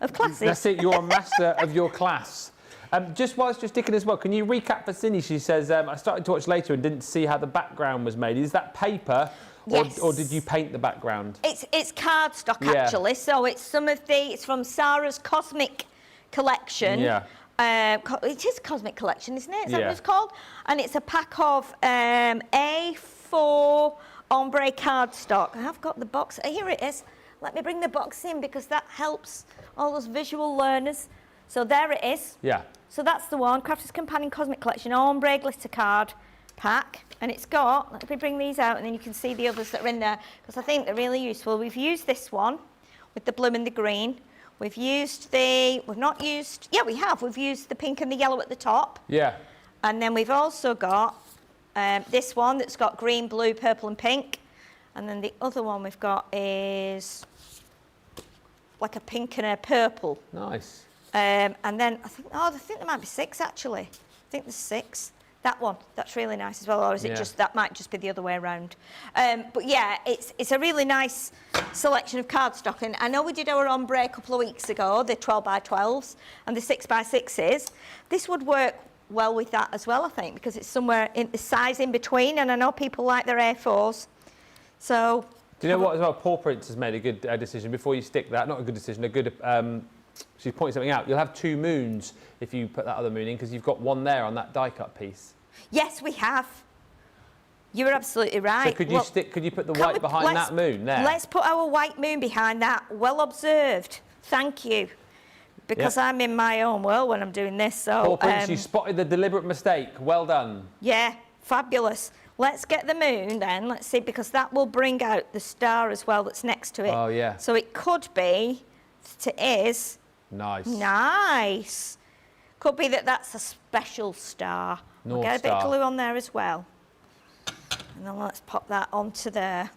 Of classes. That's it, you're a master of your class. Just whilst you're sticking as well, can you recap for Cindy? She says, I started to watch later and didn't see how the background was made. Is that paper, or did you paint the background? It's cardstock actually, so it's it's from Sarah's Cosmic Collection. Yeah. It is Cosmic Collection, isn't it? Is that what it's called? And it's a pack of A4 ombre cardstock. I have got the box. Here it is. Let me bring the box in because that helps all those visual learners. So there it is. Yeah. So that's the one, Crafter's Companion Cosmic Collection ombre glitter card pack. And it's got, let me bring these out and then you can see the others that are in there because I think they're really useful. We've used this one with the blue and the green. We've used we've used the pink and the yellow at the top. Yeah. And then we've also got this one that's got green, blue, purple and pink. And then the other one we've got is like a pink and a purple. Nice. And then I think there might be 6 actually. I think there's 6. That one, that's really nice as well, or is it just, that might just be the other way around. But yeah, it's a really nice selection of cardstock. And I know we did our ombre a couple of weeks ago, the 12x12s and the 6x6s. This would work well with that as well, I think, because it's somewhere in the size in between, and I know people like their A4s. So... Do you know what as well? Paw Prints has made a good decision before you stick that. Not a good decision, a good... she's pointing something out. You'll have 2 moons if you put that other moon in because you've got one there on that die cut piece. Yes, we have. You're absolutely right. So could you put the white behind that moon there? Let's put our white moon behind that. Well observed. Thank you. Because I'm in my own world when I'm doing this. So Paw Prints, you spotted the deliberate mistake. Well done. Yeah, fabulous. Let's get the moon then. Let's see, because that will bring out the star as well that's next to it. Oh, yeah. So it could be, it is. Nice. Nice. Could be that that's a special star We'll get a bit of glue on there as well. And then let's pop that onto there.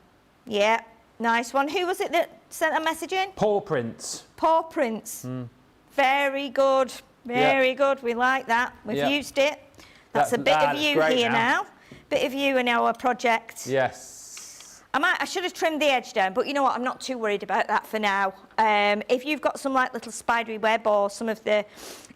Yeah, nice one. Who was it that sent a message in? Paw prints. Paw prints. Very good. Very good. We like that. We've used it. That's a bit of you here now. Bit of you in our project. Yes. I should have trimmed the edge down, but you know what? I'm not too worried about that for now. If you've got some like little spidery web or some of the,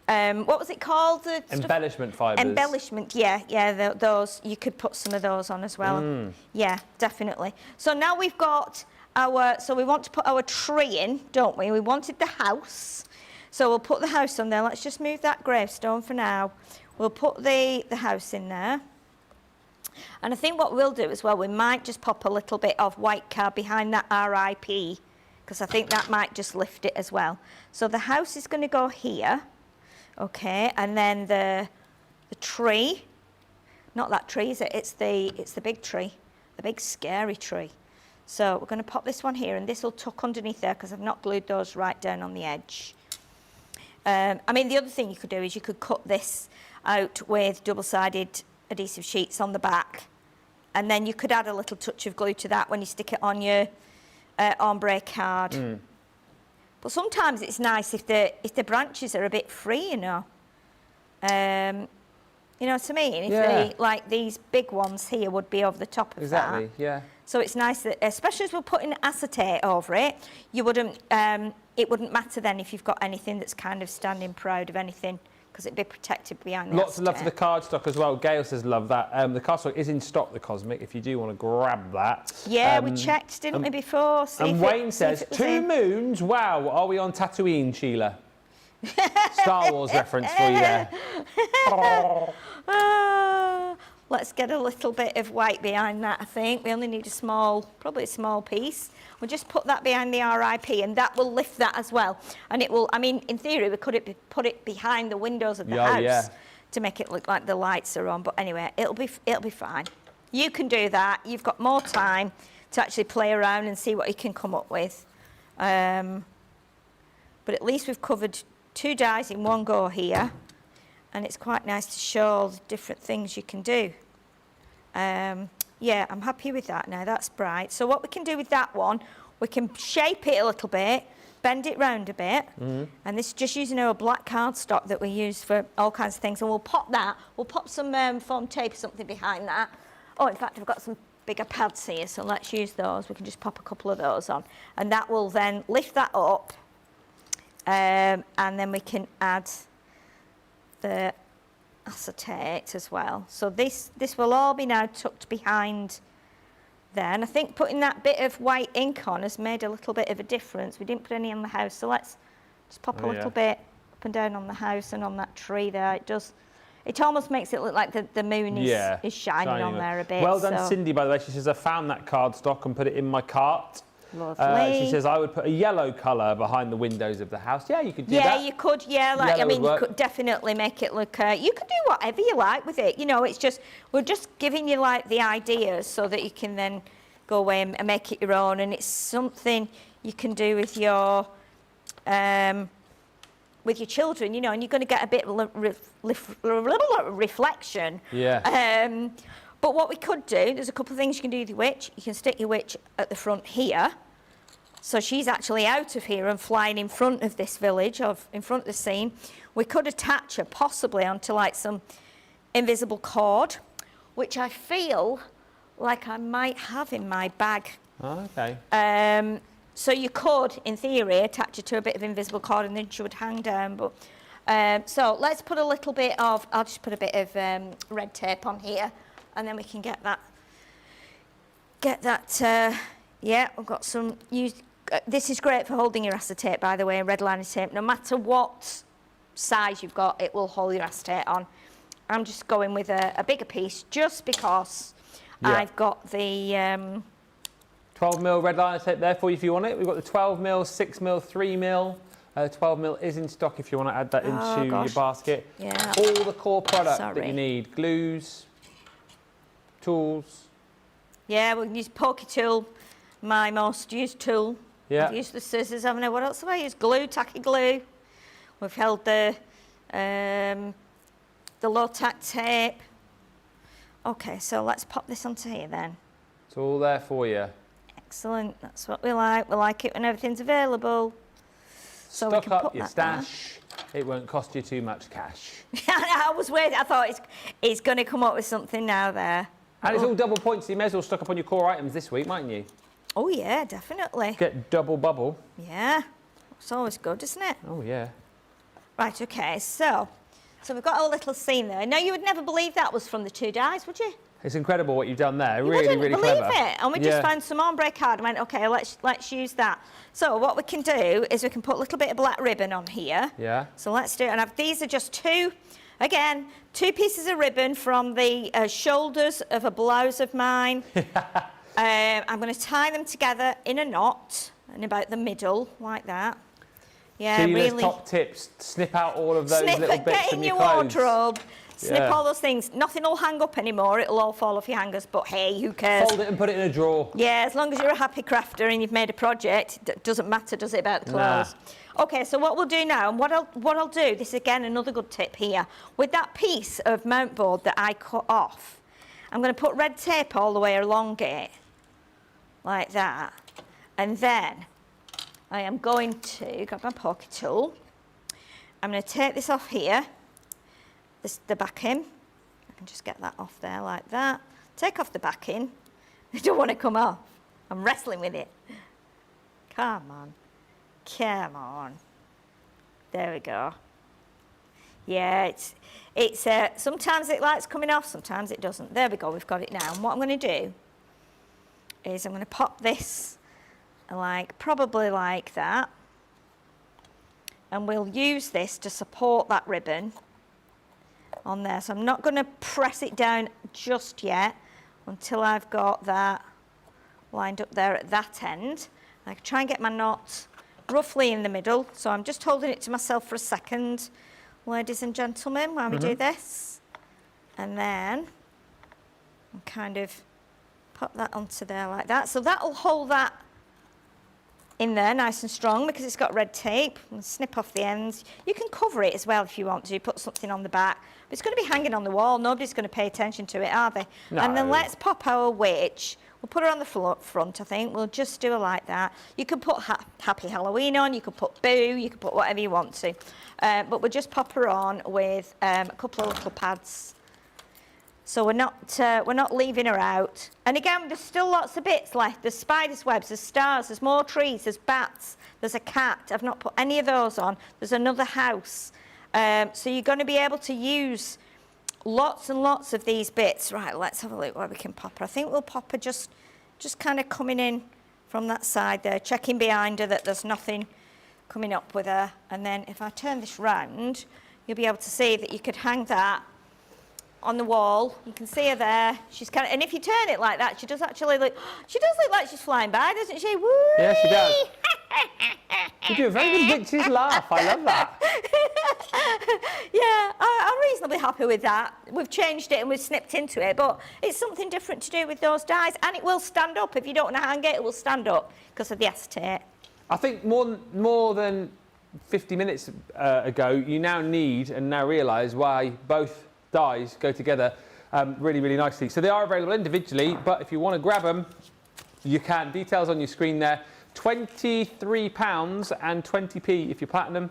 what was it called? The embellishment fibres. Embellishment, yeah, those. You could put some of those on as well. Yeah, definitely. So now we've got our, so we want to put our tree in, don't we? We wanted the house. So we'll put the house on there. Let's just move that gravestone for now. We'll put the house in there. And I think what we'll do as well, we might just pop a little bit of white card behind that RIP, because I think that might just lift it as well. So the house is going to go here, okay, and then the tree, not that tree, is it? It's the big tree, the big scary tree. So we're going to pop this one here, and this will tuck underneath there because I've not glued those right down on the edge. I mean, the other thing you could do is you could cut this out with double-sided adhesive sheets on the back, and then you could add a little touch of glue to that when you stick it on your ombre card. But sometimes it's nice if the branches are a bit free, you know. You know what I mean? If they, like these big ones here would be over the top of that. Yeah. So it's nice that, especially as we're putting acetate over it, you wouldn't, it wouldn't matter then if you've got anything that's kind of standing proud of anything, because it'd be protected behind the Lots of love for the cardstock as well. Gail says love that. The cardstock is in stock, the Cosmic, if you do want to grab that. Yeah, we checked, didn't we, before? And Wayne says, 2 moons, wow, are we on Tatooine, Sheila? Star Wars reference for you there. Let's get a little bit of white behind that, I think. We only need a small, probably a small piece. We'll just put that behind the RIP, and that will lift that as well. And it will, I mean, in theory, we could put it behind the windows of the house to make it look like the lights are on. But anyway, it'll be fine. You can do that. You've got more time to actually play around and see what you can come up with. But at least we've covered 2 dies in one go here, and it's quite nice to show the different things you can do. Yeah, I'm happy with that now. That's bright. So what we can do with that one, we can shape it a little bit, bend it round a bit, and this is just using our black cardstock that we use for all kinds of things, and we'll pop that. We'll pop some foam tape or something behind that. Oh, in fact, I've got some bigger pads here, so let's use those. We can just pop a couple of those on, and that will then lift that up, and then we can add the acetate as well. So this will all be now tucked behind there, and I think putting that bit of white ink on has made a little bit of a difference. We didn't put any on the house, so let's just pop a little bit up and down on the house and on that tree there. It almost makes it look like the moon is shining on there a bit. Well done, Cindy, by the way. She says, I found that cardstock and put it in my cart. Lovely. She says, I would put a yellow colour behind the windows of the house. Yeah, you could do that. Yeah, you could, like, I mean, you could definitely make it look, you could do whatever you like with it. You know, it's just, we're just giving you, like, the ideas so that you can then go away and make it your own. And it's something you can do with your children, you know, and you're going to get a bit of reflection. Yeah. But what we could do, there's a couple of things you can do with your witch. You can stick your witch at the front here. So she's actually out of here and flying in front of this village, in front of the scene. We could attach her possibly onto like some invisible cord, which I feel like I might have in my bag. Oh, okay. So you could, in theory, attach her to a bit of invisible cord and then she would hang down. But so let's put a little bit of, I'll just put a bit of red tape on here. And then we can get that, yeah, we've got some used, this is great for holding your acetate, by the way, red liner tape. No matter what size you've got, it will hold your acetate on. I'm just going with a bigger piece just because I've got the... 12mm red liner tape there for you if you want it. We've got the 12mm, 6mm, 3mm. 12mm is in stock if you want to add that into your basket. Yeah. All the core products that you need, glues, tools. Yeah, we can use poker tool, my most used tool. Yeah. I've used the scissors, haven't I? What else have I used? Glue, tacky glue. We've held the low tack tape. Okay, so let's pop this onto here then. It's all there for you. Excellent, that's what we like. We like it when everything's available. So we Stock can up put your that stash. It won't cost you too much cash. I was waiting, I thought it's going to come up with something now there. And it's all double points, so you may as well stock up on your core items this week, mightn't you? Oh yeah, definitely. Get double bubble. Yeah, it's always good, isn't it? Oh, yeah. Right, okay, so we've got our little scene there. Now, you would never believe that was from the 2 dies, would you? It's incredible what you've done there. You Really, wouldn't really believe clever. it. And we just found some ombre card and went, okay, let's use that. So what we can do is we can put a little bit of black ribbon on here. Yeah. So let's do it. And these are just two pieces of ribbon from the shoulders of a blouse of mine. I'm going to tie them together in a knot and about the middle, like that. Yeah, Sheila's really. top tips, snip out all of those little bits Get from in your your clothes. wardrobe. Snip Yeah. all those things. Nothing will hang up anymore. It'll all fall off your hangers. But hey, who cares? Fold it and put it in a drawer. Yeah, as long as you're a happy crafter and you've made a project, it doesn't matter, does it, about the clothes? Nah. Okay, so what we'll do now, and what I'll do, this is again another good tip here, with that piece of mount board that I cut off, I'm going to put red tape all the way along it, like that, and then I am going to grab my pocket tool. I'm going to take this off here, the backing. I can just get that off there like that. Take off the backing. I don't want to come off. I'm wrestling with it. Come on. Come on. There we go. Yeah, it's sometimes it likes coming off, sometimes it doesn't. There we go, we've got it now. And what I'm going to do is I'm going to pop this probably like that. And we'll use this to support that ribbon on there. So I'm not going to press it down just yet until I've got that lined up there at that end. I can try and get my knot roughly in the middle. So I'm just holding it to myself for a second, ladies and gentlemen, while we do this. And then I'll kind of pop that onto there like that. So that'll hold that in there nice and strong because it's got red tape. And snip off the ends. You can cover it as well if you want to. Put something on the back. But it's going to be hanging on the wall. Nobody's going to pay attention to it, are they? No. And then let's pop our witch. We'll put her on the front, I think. We'll just do her like that. You can put Happy Halloween on. You can put Boo. You can put whatever you want to. But we'll just pop her on with a couple of little pads. So we're not leaving her out. And again, there's still lots of bits left. There's spider's webs, there's stars, there's more trees, there's bats, there's a cat. I've not put any of those on. There's another house. So you're going to be able to use lots and lots of these bits. Right, let's have a look where we can pop her. I think we'll pop her just kind of coming in from that side there, checking behind her that there's nothing coming up with her. And then if I turn this round, you'll be able to see that you could hang that on the wall. You can see her there. She's kind of, and if you turn it like that, she does actually look like she's flying by, doesn't she? Woo! Yeah, she does. You do a very good witch's laugh. I love that. Yeah, I'm reasonably happy with that. We've changed it and we've snipped into it, but it's something different to do with those dies, and it will stand up. If you don't want to hang it, it will stand up because of the acetate. I think more than 50 minutes ago, you now need and now realise why both dies go together really, really nicely. So they are available individually, but if you want to grab them, you can. Details on your screen there. £23 and 20p if you're platinum,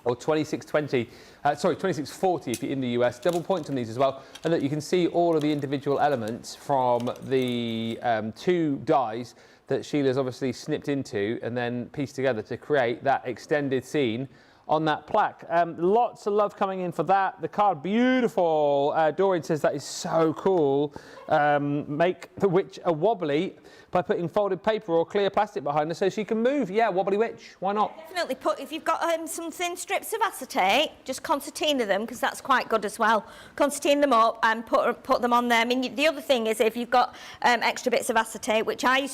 or £26.40 if you're in the US. Double points on these as well, and that you can see all of the individual elements from the 2 dies that Sheila's obviously snipped into and then pieced together to create that extended scene on that plaque. Lots of love coming in for that. The card, beautiful. Doreen says that is so cool. Make the witch a wobbly by putting folded paper or clear plastic behind her so she can move. Yeah, wobbly witch. Why not? Definitely put, if you've got some thin strips of acetate, just concertina them, because that's quite good as well. Concertina them up and put them on there. I mean, the other thing is if you've got extra bits of acetate, which I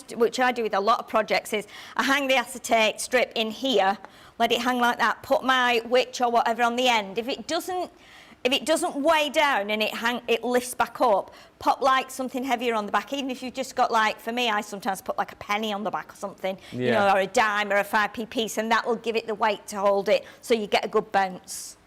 do with a lot of projects, is I hang the acetate strip in here, let it hang like that, put my witch or whatever on the end. If it doesn't weigh down and it lifts back up, pop like something heavier on the back. Even if you've just got, like, for me, I sometimes put like a penny on the back or something, you know, or a dime or a 5p piece, and that will give it the weight to hold it so you get a good bounce.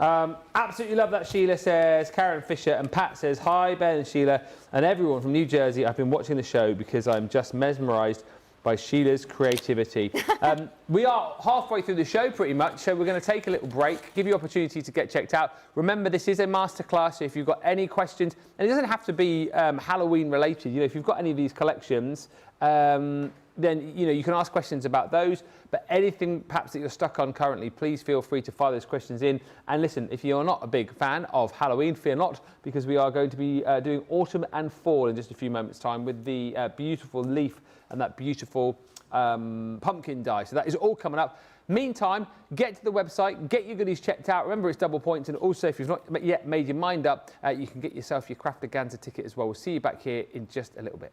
Absolutely love that, Sheila says. Karen Fisher, and Pat says, hi, Ben and Sheila and everyone from New Jersey. I've been watching the show because I'm just mesmerised by Sheila's creativity. We are halfway through the show pretty much, so we're going to take a little break, give you opportunity to get checked out. Remember, this is a masterclass, so if you've got any questions, and it doesn't have to be Halloween related, you know, if you've got any of these collections, then, you know, you can ask questions about those, but anything perhaps that you're stuck on currently, please feel free to fire those questions in. And listen, if you're not a big fan of Halloween, fear not, because we are going to be doing autumn and fall in just a few moments' time with the beautiful leaf and that beautiful pumpkin die. So that is all coming up. Meantime, get to the website, get your goodies checked out. Remember, it's double points. And also, if you've not yet made your mind up, you can get yourself your Crafterganza ticket as well. We'll see you back here in just a little bit.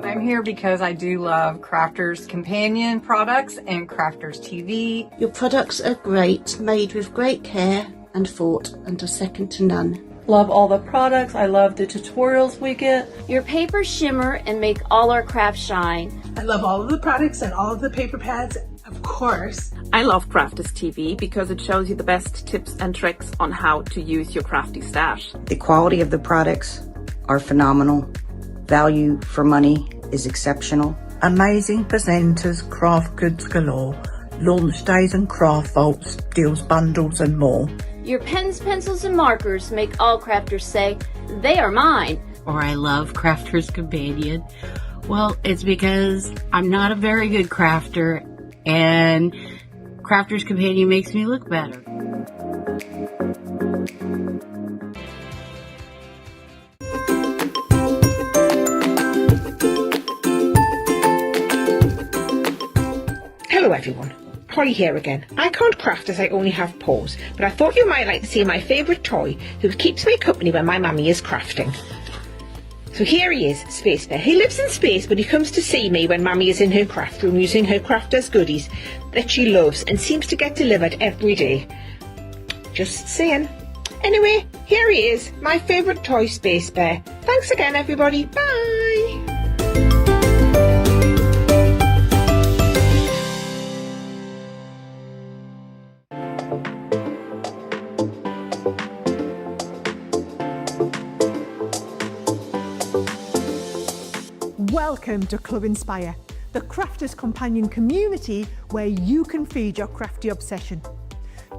I'm here because I do love Crafters Companion products and Crafters TV. Your products are great, made with great care and thought, and are second to none. Love all the products. I love the tutorials we get. Your papers shimmer and make all our crafts shine. I love all of the products and all of the paper pads, of course. I love Crafters TV because it shows you the best tips and tricks on how to use your crafty stash. The quality of the products are phenomenal. Value for money is exceptional. Amazing presenters, craft goods galore, launch days and craft vaults, deals bundles and more. Your pens, pencils, and markers make all crafters say, they are mine. Or I love Crafters Companion. Well, it's because I'm not a very good crafter, and Crafters Companion makes me look better. Hello everyone, Holly here again. I can't craft as I only have paws, but I thought you might like to see my favourite toy who keeps me company when my mummy is crafting. So here he is, Space Bear. He lives in space, but he comes to see me when mummy is in her craft room using her crafters goodies that she loves and seems to get delivered every day. Just saying. Anyway, here he is, my favourite toy, Space Bear. Thanks again everybody, bye! Welcome to Club Inspire, the Crafters Companion community where you can feed your crafty obsession.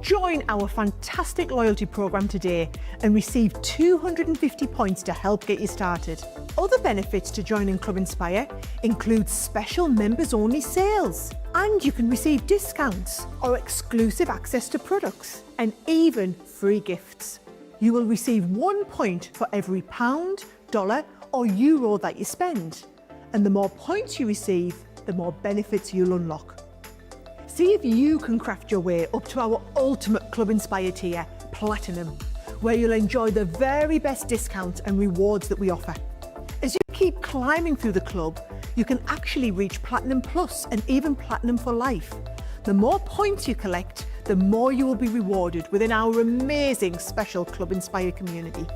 Join our fantastic loyalty program today and receive 250 points to help get you started. Other benefits to joining Club Inspire include special members-only sales, and you can receive discounts or exclusive access to products, and even free gifts. You will receive 1 point for every pound, dollar, or euro that you spend. And the more points you receive, the more benefits you'll unlock. See if you can craft your way up to our ultimate Club Inspire tier, Platinum, where you'll enjoy the very best discounts and rewards that we offer. As you keep climbing through the club, you can actually reach Platinum Plus and even Platinum for life. The more points you collect, the more you will be rewarded within our amazing special Club Inspire community.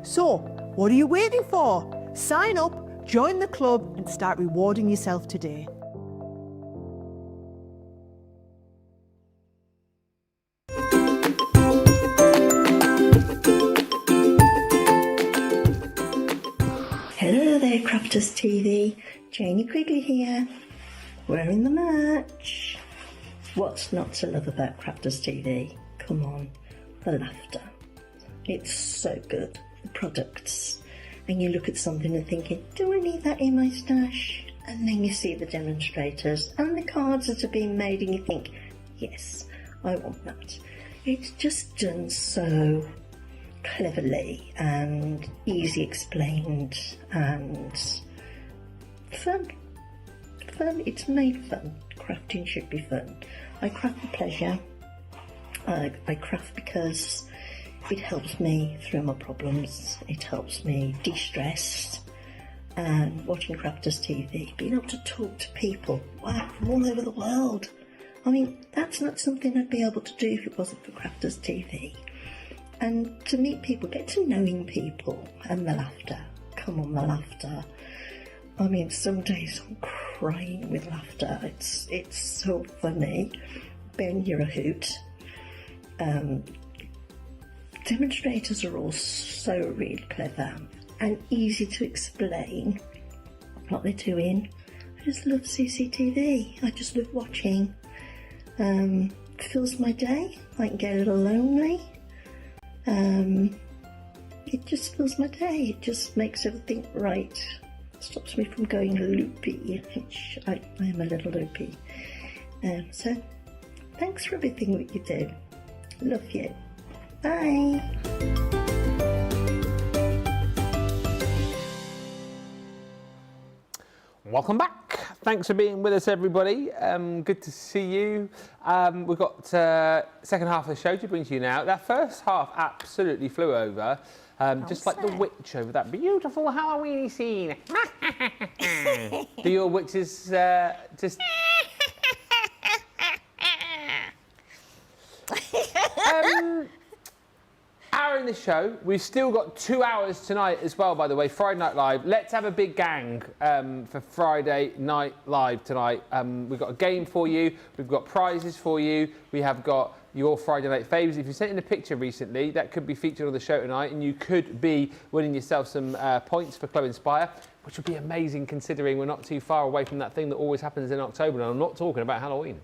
So, what are you waiting for? Sign up, join the club and start rewarding yourself today. Hello there, Crafters TV. Janie Quigley here. We're in the match. What's not to love about Crafters TV? Come on, the laughter. It's so good. The products. And you look at something and thinking, do I need that in my stash? And then you see the demonstrators and the cards that are being made and you think, yes, I want that. It's just done so cleverly and easy explained and fun. Fun, it's made fun. Crafting should be fun. I craft for pleasure. I craft because it helps me through my problems. It helps me de-stress. And watching Crafters TV, being able to talk to people, wow, from all over the world. I mean, that's not something I'd be able to do if it wasn't for Crafters TV. And to meet people, get to knowing people, and the laughter. Come on, the laughter. I mean, some days I'm crying with laughter. It's so funny. Ben, you're a hoot. Demonstrators are all so really clever and easy to explain what they're doing. I just love CCTV. I just love watching. Fills my day. I can get a little lonely. It just fills my day. It just makes everything right. Stops me from going loopy, which I am a little loopy. So, thanks for everything that you do. Love you. Bye. Welcome back. Thanks for being with us, everybody. Good to see you. We've got second half of the show to bring to you now. That first half absolutely flew over, just like the witch over that beautiful Halloweeny scene. Do your witches just... Hour in the show. We've still got 2 hours tonight as well, by the way. Friday Night Live. Let's have a big gang for Friday Night Live tonight. We've got a game for you. We've got prizes for you. We have got your Friday Night Faves. If you sent in a picture recently, that could be featured on the show tonight, and you could be winning yourself some points for Club Inspire, which would be amazing considering we're not too far away from that thing that always happens in October, and I'm not talking about Halloween.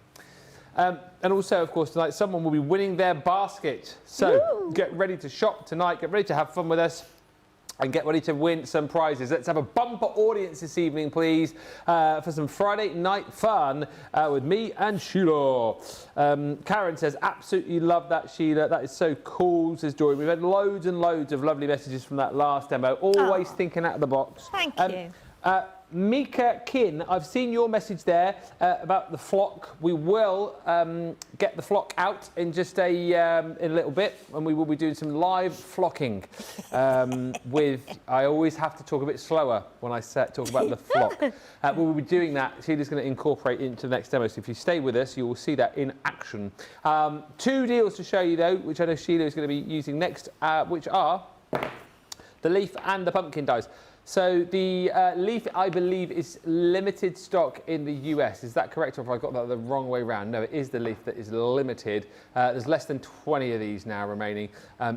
And also, of course, tonight someone will be winning their basket. So get ready to shop tonight, get ready to have fun with us, and get ready to win some prizes. Let's have a bumper audience this evening, please, for some Friday night fun with me and Sheila. Karen says, absolutely love that, Sheila. That is so cool, says Joy. We've had loads and loads of lovely messages from that last demo. Always thinking out of the box. Thank you. Mika Kin, I've seen your message there about the flock. We will get the flock out in just in a little bit, and we will be doing some live flocking I always have to talk a bit slower when I talk about the flock. We will be doing that. Sheila's going to incorporate into the next demo, so if you stay with us, you will see that in action. 2 deals to show you, though, which I know Sheila is going to be using next, which are the leaf and the pumpkin dies. So the leaf, I believe, is limited stock in the US. Is that correct, or have I got that the wrong way around? No, it is the leaf that is limited. There's less than 20 of these now remaining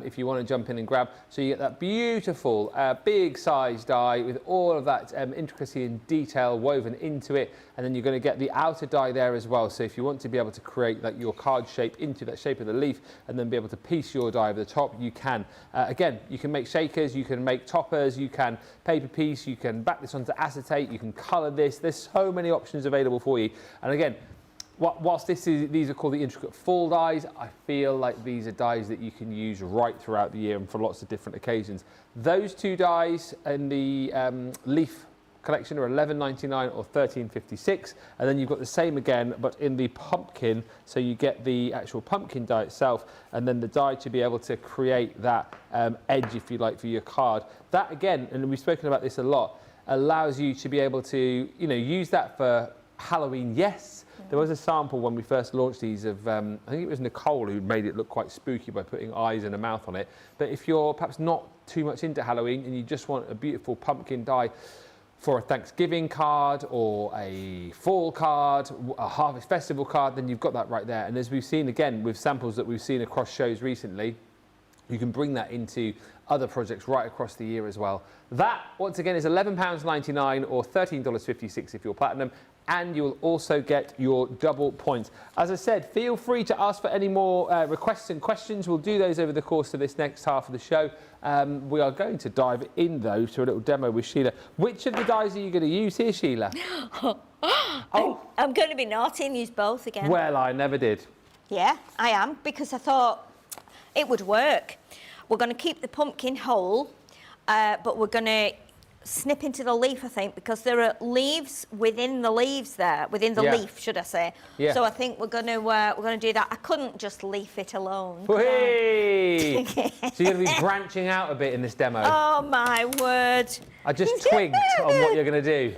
if you want to jump in and grab. So you get that beautiful big size die with all of that intricacy and detail woven into it. And then you're going to get the outer die there as well. So if you want to be able to create like your card shape into that shape of the leaf and then be able to piece your die over the top, you can. Again, you can make shakers, you can make toppers, you can paper piece, you can back this onto acetate, you can colour this. There's so many options available for you. And again, whilst these are called the intricate fall dies, I feel like these are dies that you can use right throughout the year and for lots of different occasions. Those 2 dies in the leaf collection are $11.99 or $13.56, and then you've got the same again but in the pumpkin, so you get the actual pumpkin die itself and then the die to be able to create that edge, if you like, for your card. That again, and we've spoken about this a lot, allows you to be able to use that for Halloween. Yes, there was a sample when we first launched these of I think it was Nicole who made it look quite spooky by putting eyes and a mouth on it. But if you're perhaps not too much into Halloween and you just want a beautiful pumpkin die for a Thanksgiving card or a fall card, a Harvest Festival card, then you've got that right there. And as we've seen again with samples that we've seen across shows recently, you can bring that into other projects right across the year as well. That, once again, is £11.99 or $13.56 if you're platinum, and you'll also get your double points. As I said, feel free to ask for any more requests and questions. We'll do those over the course of this next half of the show. We are going to dive in, though, to a little demo with Sheila. Which of the dies are you going to use here, Sheila? I'm going to be naughty and use both again. Well, I never did. Yeah, I am, because I thought it would work. We're going to keep the pumpkin whole, but we're going to snip into the leaf, I think, because there are leaves within the leaves there, within the leaf, should I say? Yeah. So I think we're going to do that. I couldn't just leaf it alone. Hey! So you're going to be branching out a bit in this demo. Oh my word! I just twigged on what you're going to do.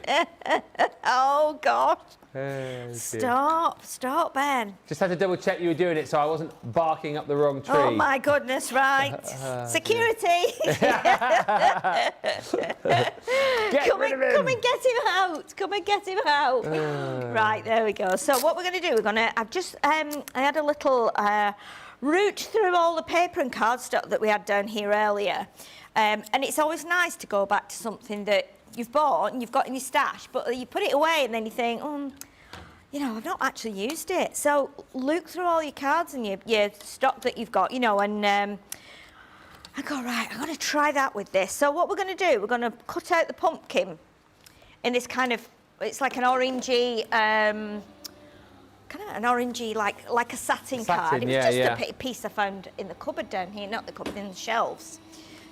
Oh, gosh. Oh, Stop, Ben. Just had to double check you were doing it so I wasn't barking up the wrong tree. Oh, my goodness, right. Security. Come and get him out. Come and get him out. Right, there we go. So what we're going to do, I had a little route through all the paper and cardstock that we had down here earlier. And it's always nice to go back to something that you've bought and you've got in your stash, but you put it away and then you think, I've not actually used it. So look through all your cards and your stock that you've got, and I go, right, I'm going to try that with this. So what we're going to do, we're going to cut out the pumpkin in this kind of, it's like an orangey, like a satin card. It was just a piece I found in the cupboard down here, not the cupboard, in the shelves.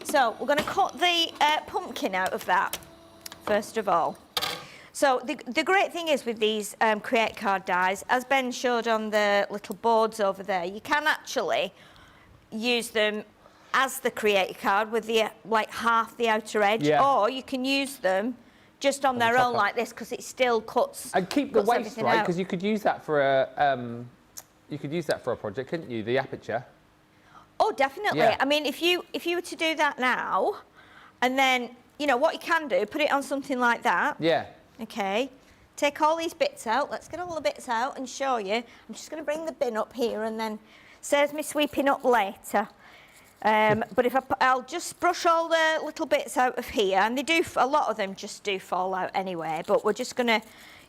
So we're going to cut the pumpkin out of that, first of all. So the great thing is with these Create card dies, as Ben showed on the little boards over there, you can actually use them as the Create card with the half the outer edge, or you can use them just on their own like this, because it still cuts. And keep the waste, right? Because you could use that for a project, couldn't you? The aperture. Oh, definitely. Yeah. I mean, if you were to do that now, and then what you can do, put it on something like that. Yeah. Okay. Take all these bits out. Let's get all the bits out and show you. I'm just going to bring the bin up here, and then saves me sweeping up later. But I'll just brush all the little bits out of here, and a lot of them just do fall out anyway. But we're just going to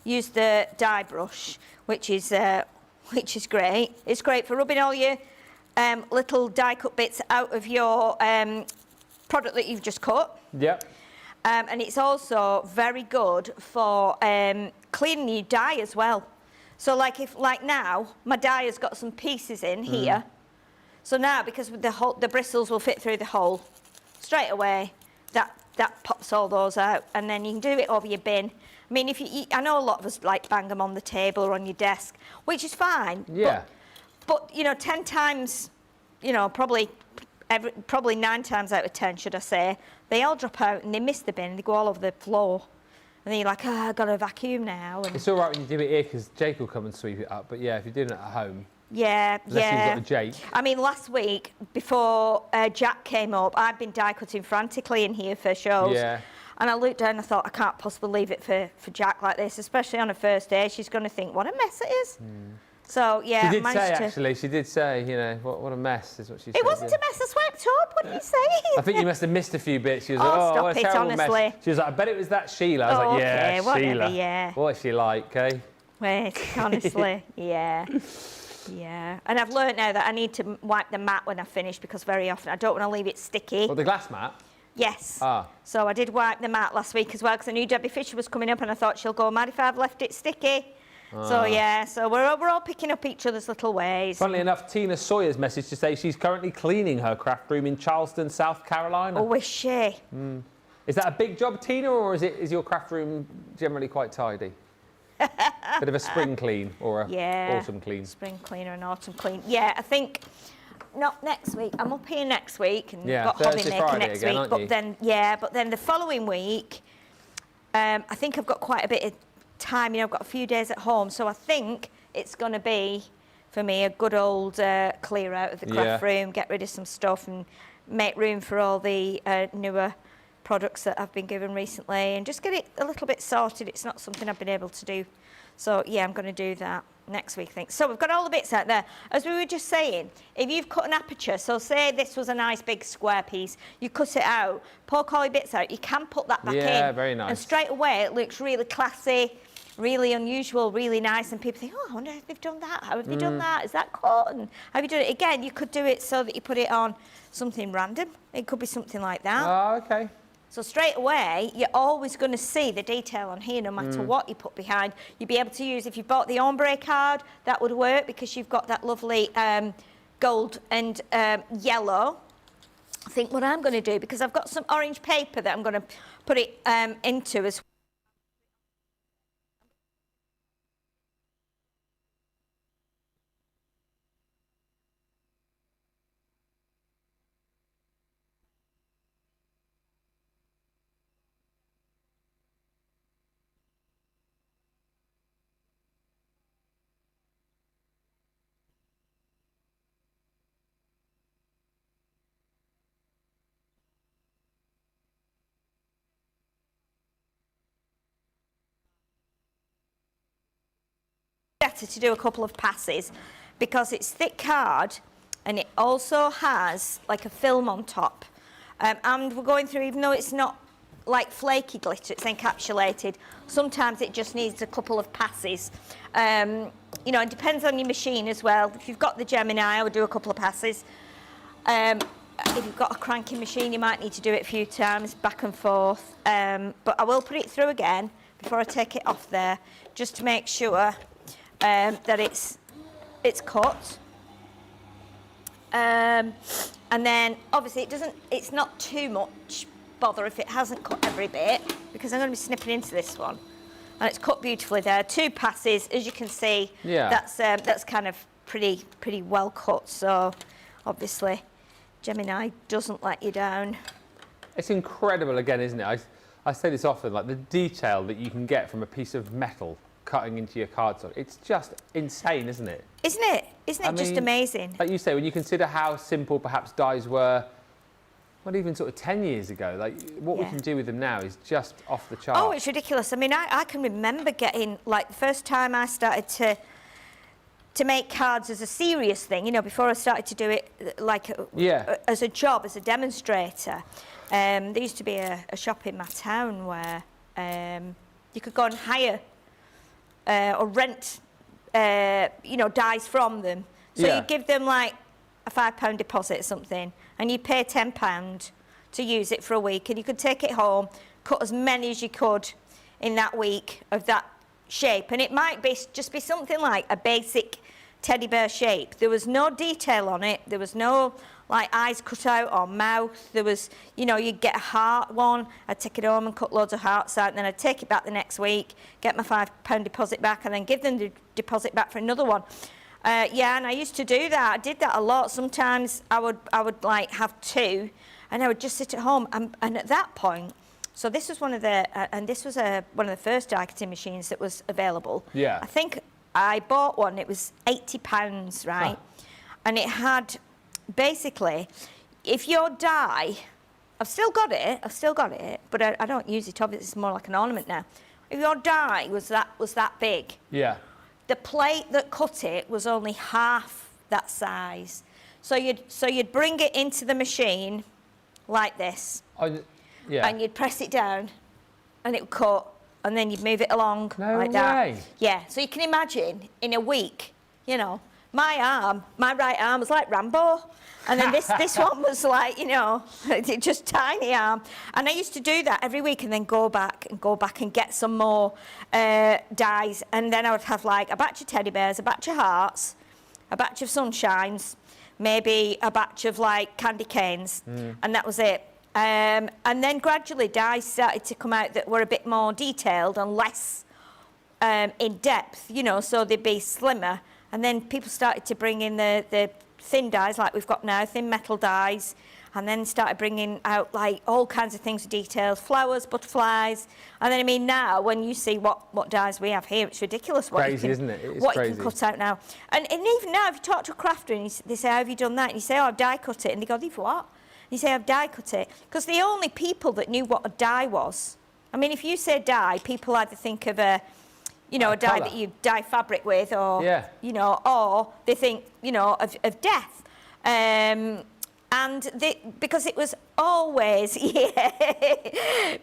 use the die brush, which is great. It's great for rubbing all your little die cut bits out of your product that you've just cut. Yep. And it's also very good for cleaning your die as well. So like now, my die has got some pieces in here. So now, because the bristles will fit through the hole, straight away, that pops all those out, and then you can do it over your bin. I mean, I know a lot of us bang them on the table or on your desk, which is fine. Yeah. But 10 times, probably 9 times out of 10, should I say, they all drop out and they miss the bin and they go all over the floor. And then you're like, I've got to vacuum now. And it's all right when you do it here because Jake will come and sweep it up. But yeah, if you're doing it at home. Unless you've got a Jake. I mean, last week, before Jack came up, I'd been die cutting frantically in here for shows. Yeah. And I looked down and I thought, I can't possibly leave it for Jack like this, especially on her first day. She's going to think, what a mess it is. So, yeah, she did say, what a mess is what she said. It wasn't a mess, I swept up, what are you saying? I think you must have missed a few bits. She was what a terrible mess. She was like, I bet it was that Sheila. I was like, yeah, whatever, Sheila. Yeah. What's she like, eh? Wait, honestly, yeah. Yeah, and I've learnt now that I need to wipe the mat when I finish, because very often I don't want to leave it sticky. Well, the glass mat? Yes. So I did wipe the mat last week as well, because I knew Debbie Fisher was coming up and I thought she'll go mad if I've left it sticky. So yeah, so we're all picking up each other's little ways. Funnily enough, Tina Sawyer's message to say she's currently cleaning her craft room in Charleston, South Carolina. Oh, is she? Is that a big job, Tina, or is your craft room generally quite tidy? Bit of a spring clean or a autumn clean. Spring clean or an autumn clean. Yeah, I think not next week. I'm up here next week and got hobby making next week. But then the following week, I think I've got quite a bit of time. I've got a few days at home, so I think it's going to be for me a good old clear out of the craft room, get rid of some stuff, and make room for all the newer products that I've been given recently, and just get it a little bit sorted. It's not something I've been able to do. So yeah, I'm going to do that next week, I think. So we've got all the bits out there. As we were just saying, if you've cut an aperture, so say this was a nice big square piece, you cut it out, poke all your bits out, you can put that back in. Yeah, very nice. And straight away it looks really classy, really unusual, really nice, and people think, I wonder if they've done that. How have they done that? Is that cut? And have you done it again? You could do it so that you put it on something random. It could be something like that. Oh, okay. So straight away, you're always going to see the detail on here, no matter what you put behind. You'll be able to use, if you bought the ombre card, that would work because you've got that lovely gold and yellow. I think what I'm going to do, because I've got some orange paper that I'm going to put it into as well. better to do a couple of passes because it's thick card and it also has like a film on top. And we're going through, even though it's not like flaky glitter, it's encapsulated, sometimes it just needs a couple of passes. You know, it depends on your machine as well. If you've got the Gemini, I would do a couple of passes. If you've got a cranking machine, you might need to do it a few times, back and forth. But I will put it through again before I take it off there, just to make sure that it's cut. And then obviously it's not too much bother if it hasn't cut every bit, because I'm going to be snipping into this one. And it's cut beautifully there. 2 passes, as you can see. Yeah. That's kind of pretty well cut. So obviously Gemini doesn't let you down. It's incredible again, isn't it? I say this often, like the detail that you can get from a piece of metal cutting into your cardstock. It's just insane, isn't it? Isn't it? Isn't it just amazing? Like you say, when you consider how simple perhaps dyes were, not even sort of 10 years ago, like what we can do with them now is just off the chart. Oh, it's ridiculous. I mean, I can remember getting, like, the first time I started to make cards as a serious thing, you know, before I started to do it like as a job, as a demonstrator. There used to be a shop in my town where you could go and hire or rent, you know, dies from them. So you give them like a £5 deposit or something, and you pay £10 to use it for a week, and you could take it home, cut as many as you could in that week of that shape, and it might be just be something like a basic teddy bear shape. There was no detail on it. There was no like eyes cut out or mouth. There was, you know, you'd get a heart one. I'd take it home and cut loads of hearts out, and then I'd take it back the next week, get my £5 deposit back, and then give them the deposit back for another one. Yeah, and I used to do that. I did that a lot. Sometimes I would like have 2, and I would just sit at home. And at that point, so this was one of the one of the first die cutting machines that was available. Yeah. I think I bought one. It was £80, right? Huh. And it had basically, if your die, I've still got it, but I don't use it. Obviously, it's more like an ornament now. If your die was that big, yeah. The plate that cut it was only half that size. So you'd bring it into the machine like this. Yeah. And you'd press it down and it would cut, and then you'd move it along like that. Yeah. So you can imagine in a week, you know, my right arm was like Rambo. And then this one was like, you know, just tiny arm. And I used to do that every week and then go back and get some more dies. And then I would have like a batch of teddy bears, a batch of hearts, a batch of sunshines, maybe a batch of like candy canes. And that was it. And then gradually dies started to come out that were a bit more detailed and less in depth, you know, so they'd be slimmer. And then people started to bring in the thin dies like we've got now, thin metal dies, and then started bringing out like all kinds of things, details, flowers, butterflies. And then I mean now when you see what dies we have here, it's ridiculous what crazy, isn't it? It's what crazy. You can cut out now. And even now if you talk to a crafter and they say, how have you done that? And you say, oh, I've die cut it. And they go, you've what? And you say, I've die cut it. Because the only people that knew what a die was, I mean, if you say die, people either think of a dye that you dye fabric with, or, you know, or they think, you know, of death. Because it was always,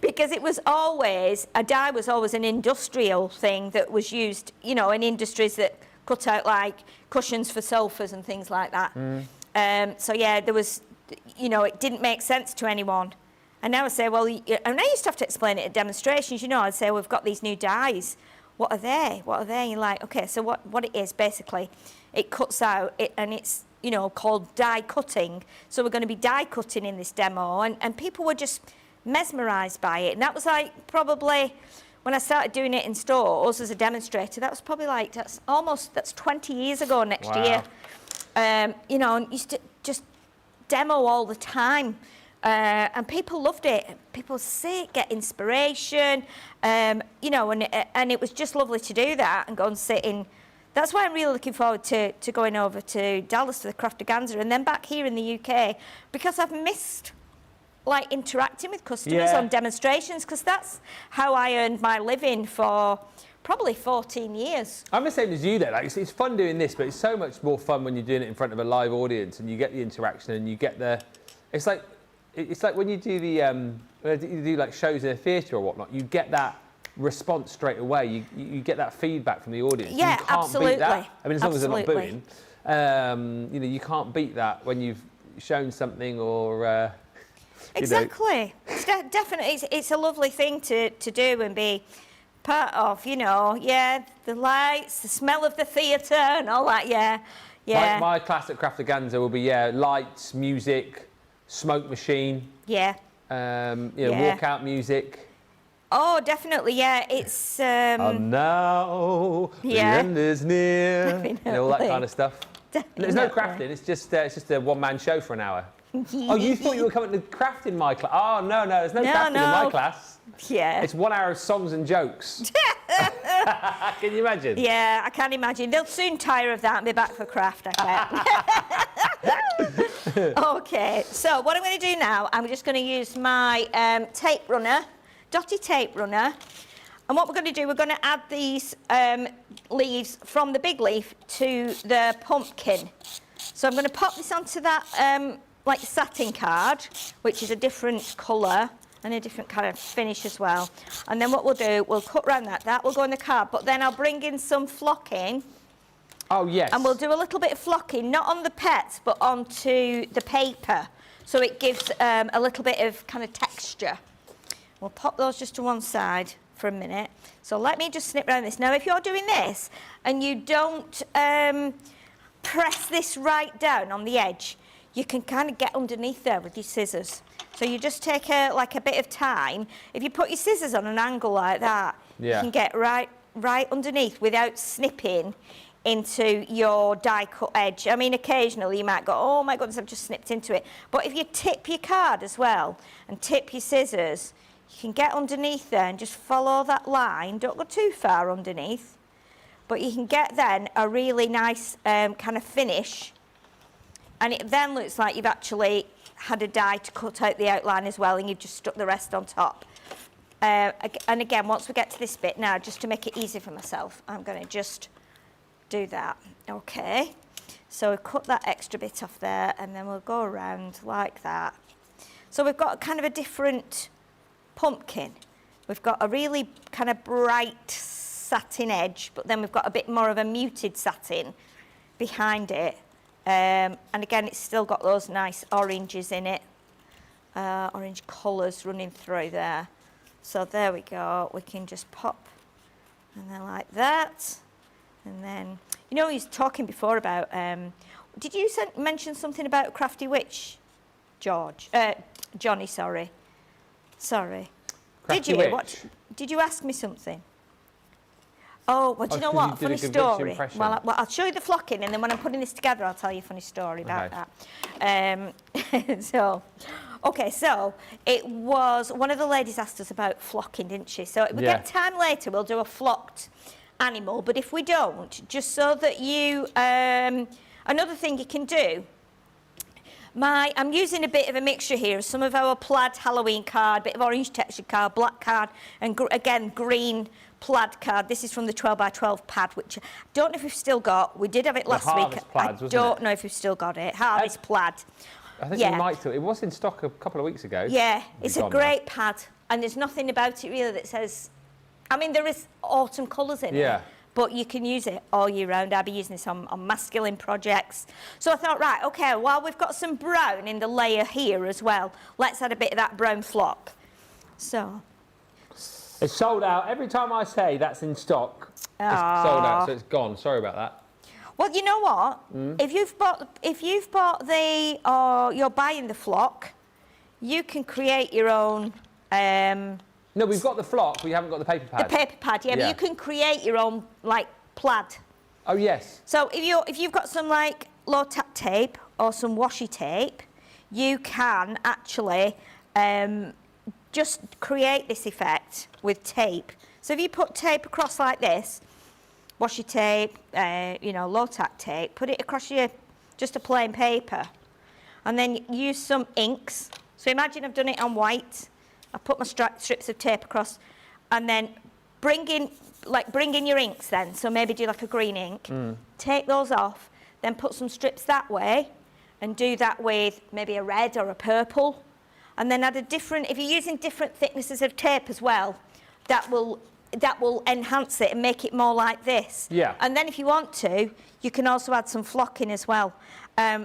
because it was always, a dye was always an industrial thing that was used, you know, in industries that cut out like cushions for sofas and things like that. So yeah, there was, you know, it didn't make sense to anyone. And now I say, well, and I used to have to explain it at demonstrations, you know, I'd say, we've got these new dyes. What are they? What are they? And you're like, okay, so what it is, basically, it cuts out, and it's, you know, called die cutting. So we're going to be die cutting in this demo. And people were just mesmerised by it. And that was like probably, when I started doing it in stores as a demonstrator, that was probably like, that's 20 years ago next year. You know, and used to just demo all the time. And people loved it. People sit, get inspiration, you know, and it was just lovely to do that and go and sit in. That's why I'm really looking forward to going over to Dallas to the Crafterganza and then back here in the UK, because I've missed like interacting with customers on demonstrations, because that's how I earned my living for probably 14 years. I'm the same as you there. Like, it's fun doing this, but it's so much more fun when you're doing it in front of a live audience and you get the interaction and you get the. It's like when you do like shows in a theatre or whatnot. You get that response straight away. You get that feedback from the audience. Yeah, you can't absolutely. beat that. I mean, as long as they're not Absolutely. booing, you know, you can't beat that when you've shown something or. Exactly. It's definitely, it's a lovely thing to do and be part of, you know, yeah, the lights, the smell of the theatre and all that, yeah. My classic Crafterganza will be, lights, music, smoke machine. Yeah. Walkout music. Oh, definitely, yeah, it's... And now the end is near. All that kind of stuff. Definitely. There's no crafting, it's just a one-man show for an hour. Oh, you thought you were coming to craft in my class? Oh, no, there's no crafting in my class. Yeah. It's 1 hour of songs and jokes. Can you imagine? Yeah, I can imagine. They'll soon tire of that and be back for craft, I bet. Okay, so what I'm going to do now, I'm just going to use my tape runner, dotty tape runner. And what we're going to do, we're going to add these leaves from the big leaf to the pumpkin. So I'm going to pop this onto that like satin card, which is a different colour and a different kind of finish as well. And then what we'll do, we'll cut around that will go in the card, but then I'll bring in some flocking. Oh, yes. And we'll do a little bit of flocking, not on the pets, but onto the paper. So it gives a little bit of kind of texture. We'll pop those just to one side for a minute. So let me just snip around this. Now, if you're doing this and you don't press this right down on the edge, you can kind of get underneath there with your scissors. So you just take a bit of time. If you put your scissors on an angle like that, you can get right underneath without snipping into your die cut edge. I mean, occasionally you might go, oh my goodness, I've just snipped into it. But if you tip your card as well and tip your scissors, you can get underneath there and just follow that line. Don't go too far underneath, but you can get then a really nice kind of finish. And it then looks like you've actually had a die to cut out the outline as well, and you've just stuck the rest on top. And again, once we get to this bit now, just to make it easy for myself, I'm going to just do that. Okay. So we cut that extra bit off there, and then we'll go around like that. So we've got kind of a different pumpkin. We've got a really kind of bright satin edge, but then we've got a bit more of a muted satin behind it. And again, it's still got those nice oranges in it, orange colours running through there. So there we go. We can just pop, and then like that. And then, you know, he was talking before about, did you mention something about Crafty Witch, Johnny, sorry. Sorry. Crafty Did you? Witch? Did you ask me something? Oh, well, do you know what? Funny story. Well, I'll show you the flocking, and then when I'm putting this together, I'll tell you a funny story about that. So it was, one of the ladies asked us about flocking, didn't she? So if we get time later, we'll do a flocked animal, but if we don't, just so that you, another thing you can do, I'm using a bit of a mixture here of some of our plaid Halloween card, bit of orange texture card, black card, and again, green plaid card. This is from the 12x12 pad, which I don't know if we've still got. We did have it last week. Plaids, I don't know if we've still got it. Harvest plaid. I think we might still. It was in stock a couple of weeks ago. Yeah, it's a great pad, and there's nothing about it really that says, I mean, there is autumn colours in it. But you can use it all year round. I'll be using this on masculine projects. So I thought, right, okay, while we've got some brown in the layer here as well, let's add a bit of that brown flock. So. It's sold out. Every time I say that's in stock, it's sold out, so it's gone. Sorry about that. Well, you know what? If you've bought the, or you're buying the flock, you can create your own. No, we've got the flock, we haven't got the paper pad. The paper pad, yeah, but you can create your own, like, plaid. Oh, yes. So if you've got some, like, low-tack tape or some washi tape, you can actually just create this effect with tape. So if you put tape across like this, washi tape, low-tack tape, put it across just a plain paper, and then use some inks. So imagine I've done it on white. I put my strips of tape across, and then bring in like bring in your inks then, so maybe do like a green ink, take those off, then put some strips that way, and do that with maybe a red or a purple, and then add a different, if you're using different thicknesses of tape as well, that will enhance it and make it more like this. Yeah. And then if you want to, you can also add some flocking as well.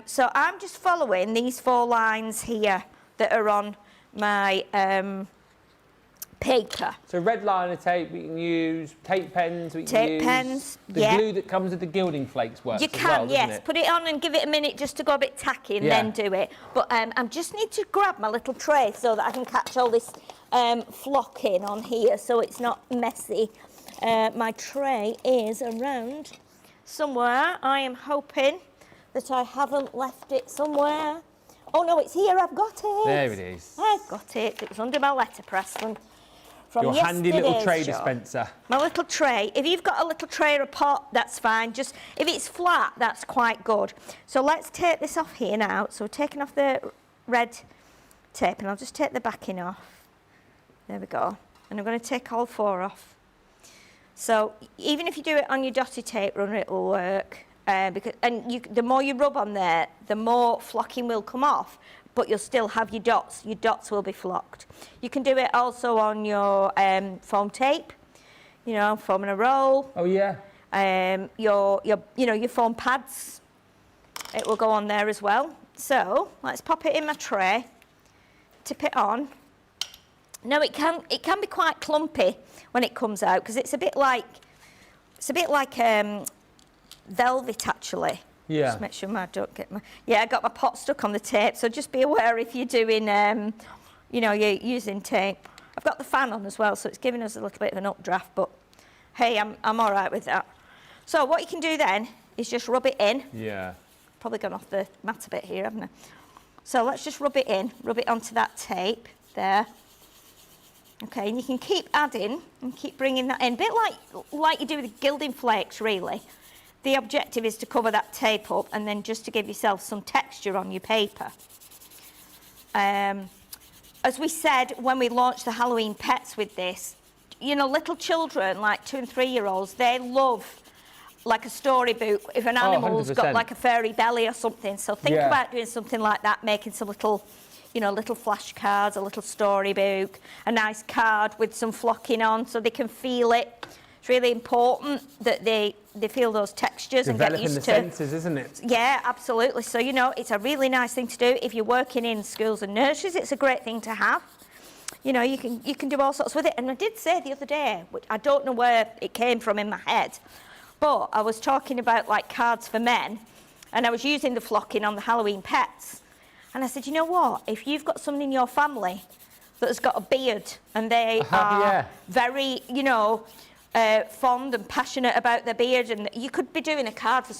So I'm just following these 4 lines here that are on my paper. So red liner tape we can use, tape pens we can Tape use. pens, The glue that comes with the gilding flakes works You as can, well, doesn't yes. it? Put it on and give it a minute just to go a bit tacky and then do it. But I just need to grab my little tray so that I can catch all this flocking on here so it's not messy. My tray is around somewhere. I am hoping that I haven't left it somewhere. Oh no, it's here, I've got it. There it is. I've got it. It was under my letterpress from Your handy little yesterday's tray show. dispenser. My little tray. If you've got a little tray or a pot, that's fine. Just if it's flat, that's quite good. So let's take this off here now. So we're taking off the red tape, and I'll just take the backing off. There we go. And I'm going to take all 4 off. So even if you do it on your dotty tape runner, it will work. The more you rub on there, the more flocking will come off, but you'll still have your dots. Your dots will be flocked. You can do it also on your foam tape, you know, foam in a roll. Oh yeah. Your foam pads. It will go on there as well. So let's pop it in my tray, tip it on. Now it can be quite clumpy when it comes out because it's a bit like velvet actually. Yeah. Just make sure I don't get my... Yeah, I got my pot stuck on the tape, so just be aware if you're doing, you're using tape. I've got the fan on as well, so it's giving us a little bit of an updraft, but hey, I'm all right with that. So what you can do then is just rub it in. Yeah. Probably gone off the mat a bit here, haven't I? So let's just rub it in, rub it onto that tape there. Okay, and you can keep adding and keep bringing that in, a bit like you do with gilding flakes, really. The objective is to cover that tape up and then just to give yourself some texture on your paper. As we said when we launched the Halloween pets with this, you know, little children, like 2- and 3-year-olds, they love like a storybook if an animal's got like a fairy belly or something. So think about doing something like that, making some little, little flashcards, a little storybook, a nice card with some flocking on so they can feel it. It's really important that they feel those textures and get used to... Developing the senses, isn't it? Yeah, absolutely. So, it's a really nice thing to do. If you're working in schools and nurseries, it's a great thing to have. You can do all sorts with it. And I did say the other day, which I don't know where it came from in my head, but I was talking about, like, cards for men, and I was using the flocking on the Halloween pets. And I said, you know what? If you've got someone in your family that has got a beard and they are very, fond and passionate about their beard, and you could be doing a card for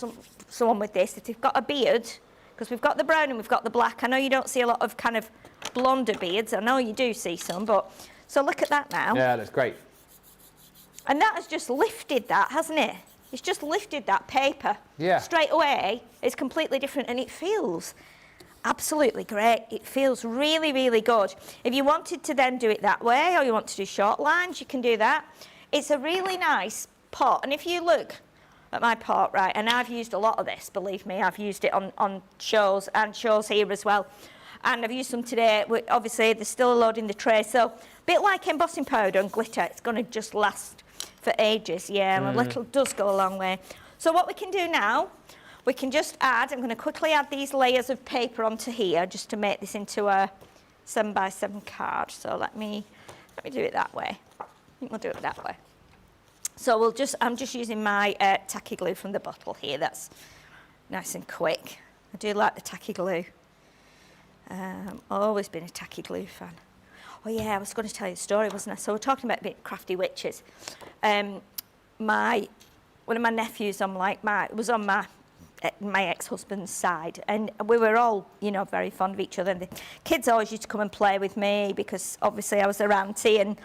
someone with this if they've got a beard, because we've got the brown and we've got the black. I know you don't see a lot of kind of blonder beards. I know you do see some, but so look at that now. Yeah, that's great. And that has just lifted that, hasn't it? It's just lifted that paper. Yeah. Straight away, it's completely different, and it feels absolutely great. It feels really, really good. If you wanted to then do it that way, or you want to do short lines, you can do that. It's a really nice pot, and if you look at my pot, right, and I've used a lot of this, believe me, I've used it on shows and shows here as well, and I've used some today. Obviously, there's still a load in the tray, so a bit like embossing powder and glitter, it's going to just last for ages, and a little does go a long way. So what we can do now, we can just add, I'm going to quickly add these layers of paper onto here just to make this into a 7x7 card. So let me do it that way. I think we'll do it that way. So I'm just using my tacky glue from the bottle here. That's nice and quick. I do like the tacky glue. I've always been a tacky glue fan. Oh yeah, I was going to tell you a story, wasn't I? So we're talking about a bit crafty witches. One of my nephews was on my ex-husband's side, and we were all, very fond of each other. And the kids always used to come and play with me because obviously I was their auntie, and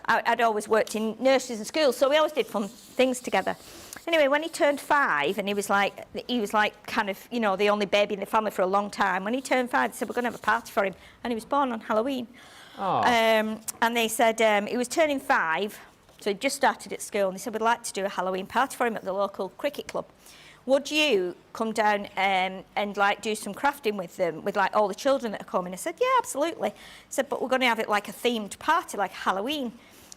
I'd always worked in nurseries and schools, so we always did fun things together. Anyway, when he turned 5, and he was like kind of, the only baby in the family for a long time. When he turned 5, they said, we're going to have a party for him, and he was born on Halloween. And they said he was turning 5, So he'd just started at school, and they said, we'd like to do a Halloween party for him at the local cricket club. Would you come down and like do some crafting with them, with like all the children that are coming? I said, yeah, absolutely. I said, but we're going to have it like a themed party, like Halloween.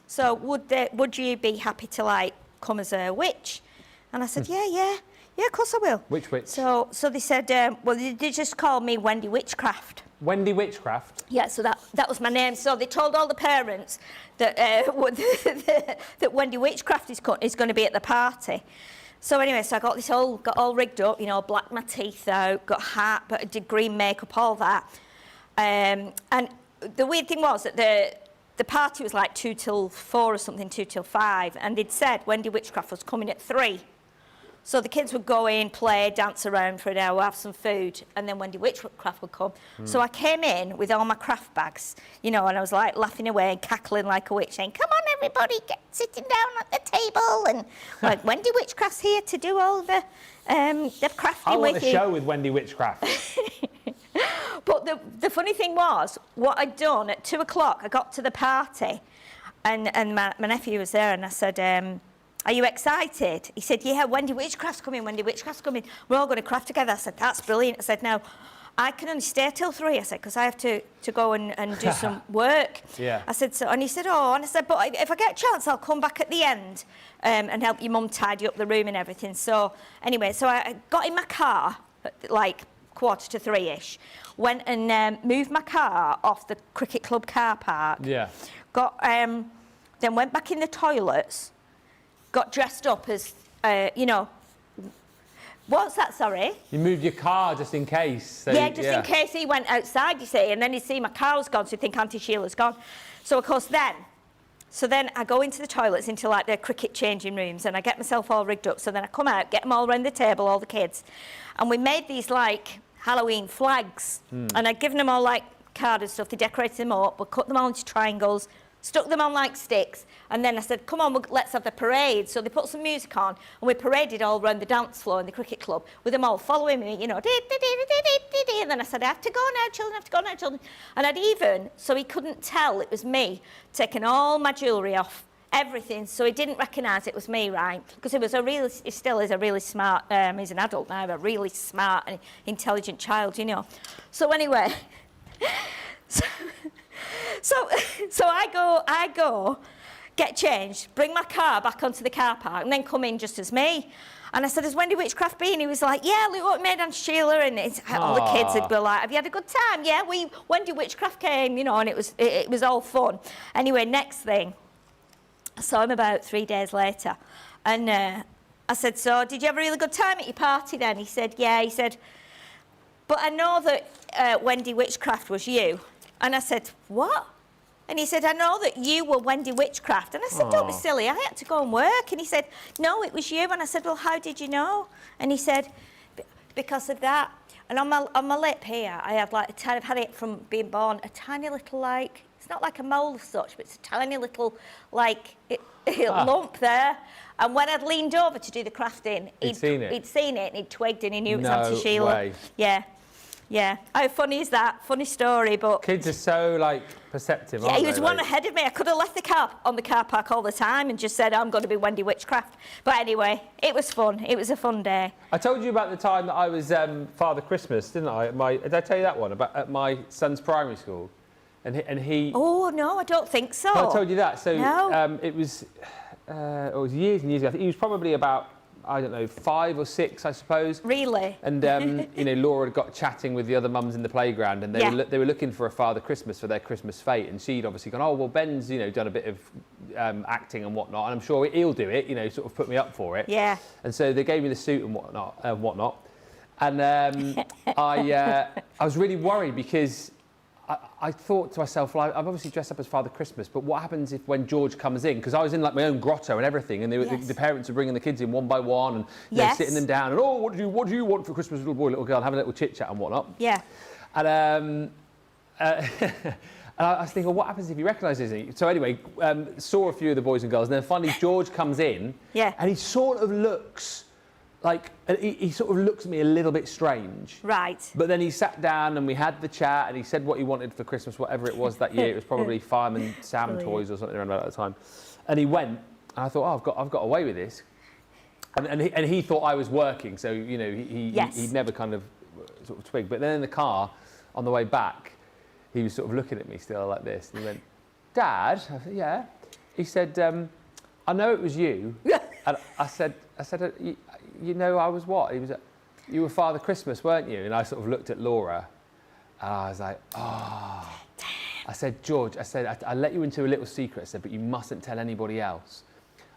So would you be happy to like come as a witch? And I said, yeah, of course I will. Which witch? So they said, well, they just called me Wendy Witchcraft. Wendy Witchcraft? Yeah, so that was my name. So they told all the parents that that Wendy Witchcraft is going to be at the party. So anyway, so I got all rigged up, you know, blacked my teeth out, got hat, but I did green makeup, all that. And the weird thing was that the party was like 2 till 4 or something, 2 till 5, and they'd said Wendy Witchcraft was coming at 3. So the kids would go in, play, dance around for an hour, have some food, and then Wendy Witchcraft would come. So I came in with all my craft bags, you know, and I was like laughing away and cackling like a witch, saying, come on everybody, get sitting down at the table, and like, Wendy Witchcraft's here to do all the crafting I want with a you. show with Wendy Witchcraft. But the funny thing was, what I'd done at 2 o'clock, I got to the party, and my nephew was there, and I said, are you excited? He said, yeah, Wendy Witchcraft's coming, Wendy Witchcraft's coming. We're all going to craft together. I said, that's brilliant. I said, no, I can only stay till 3, I said, because I have to go and do some work. Yeah. I said, so, and he said, oh, and I said, but if I get a chance, I'll come back at the end and help your mum tidy up the room and everything. So anyway, so I got in my car at like 2:45-ish, went and moved my car off the cricket club car park. Yeah. Then went back in the toilets, got dressed up as, you know, what's that, sorry? You moved your car just in case. So yeah, just in case he went outside, you see, and then he'd see my car was gone, so he'd think Auntie Sheila's gone. So, of course, then I go into the toilets, into like their cricket changing rooms, and I get myself all rigged up. So then I come out, get them all around the table, all the kids, and we made these like Halloween flags, and I'd given them all like card and stuff. They decorated them up, we cut them all into triangles, stuck them on like sticks, and then I said, come on, let's have the parade. So they put some music on, and we paraded all around the dance floor in the cricket club, with them all following me, you know, and then I said, I have to go now, children, I have to go now, children. And I'd even, so he couldn't tell it was me, taking all my jewellery off, everything, so he didn't recognise it was me, right? Because he still is a really smart, he's an adult now, a really smart and intelligent child, you know. So anyway, So I go, get changed, bring my car back onto the car park, and then come in just as me. And I said, has Wendy Witchcraft been? He was like, yeah, look what we made Aunt Sheila. And all the kids would go like, have you had a good time? Yeah, Wendy Witchcraft came, you know, and it was all fun. Anyway, next thing, I saw him about 3 days later. And I said, so did you have a really good time at your party then? He said, yeah. He said, but I know that Wendy Witchcraft was you. And I said, what? And he said, I know that you were Wendy Witchcraft. And I said, don't be silly, I had to go and work. And he said, no, it was you. And I said, well, how did you know? And he said, because of that. And on my lip here, I had like I've had it from being born, a tiny little like, it's not like a mole as such, but it's a tiny little like lump there. And when I'd leaned over to do the crafting, he'd seen it and he'd twigged and he knew it was Auntie Sheila. Way. Yeah. How funny is that? Funny story, but... Kids are so, like, perceptive, aren't he was they? one ahead of me. I could have left the car on the car park all the time and just said, I'm going to be Wendy Witchcraft. But anyway, it was fun. It was a fun day. I told you about the time that I was Father Christmas, didn't I? Did I tell you that one? At my son's primary school? And he... Oh, no, I don't think so. I told you that. So no. It was years and years ago. I think he was probably about, I don't know, 5 or 6, I suppose. Really? And, you know, Laura had got chatting with the other mums in the playground, and they were looking for a Father Christmas for their Christmas fete, and she'd obviously gone, oh, well, Ben's, you know, done a bit of acting and whatnot, and I'm sure he'll do it, you know, sort of put me up for it. Yeah. And so they gave me the suit and whatnot. And I was really worried because I thought to myself, well, I'm obviously dressed up as Father Christmas, but what happens when George comes in? Because I was in like my own grotto and everything, and the parents were bringing the kids in one by one and sitting them down, and what do you want for Christmas, little boy, little girl, and having a little chit chat and whatnot. Yeah. And and I was thinking, well, what happens if he recognises me? So anyway, saw a few of the boys and girls, and then finally George comes in, and he sort of looks like, he sort of looks at me a little bit strange. Right. But then he sat down and we had the chat, and he said what he wanted for Christmas, whatever it was that year. It was probably Fireman Sam toys or something around about that time. And he went, I thought, oh, I've got away with this. And he thought I was working, so, you know, he'd never kind of sort of twigged. But then in the car, on the way back, he was sort of looking at me still like this. And he went, Dad? I said, yeah. He said, I know it was you. And I said, you know I was what? He was, you were Father Christmas, weren't you? And I sort of looked at Laura, and I was like, oh. I said, George, I said, I let you into a little secret. I said, but you mustn't tell anybody else.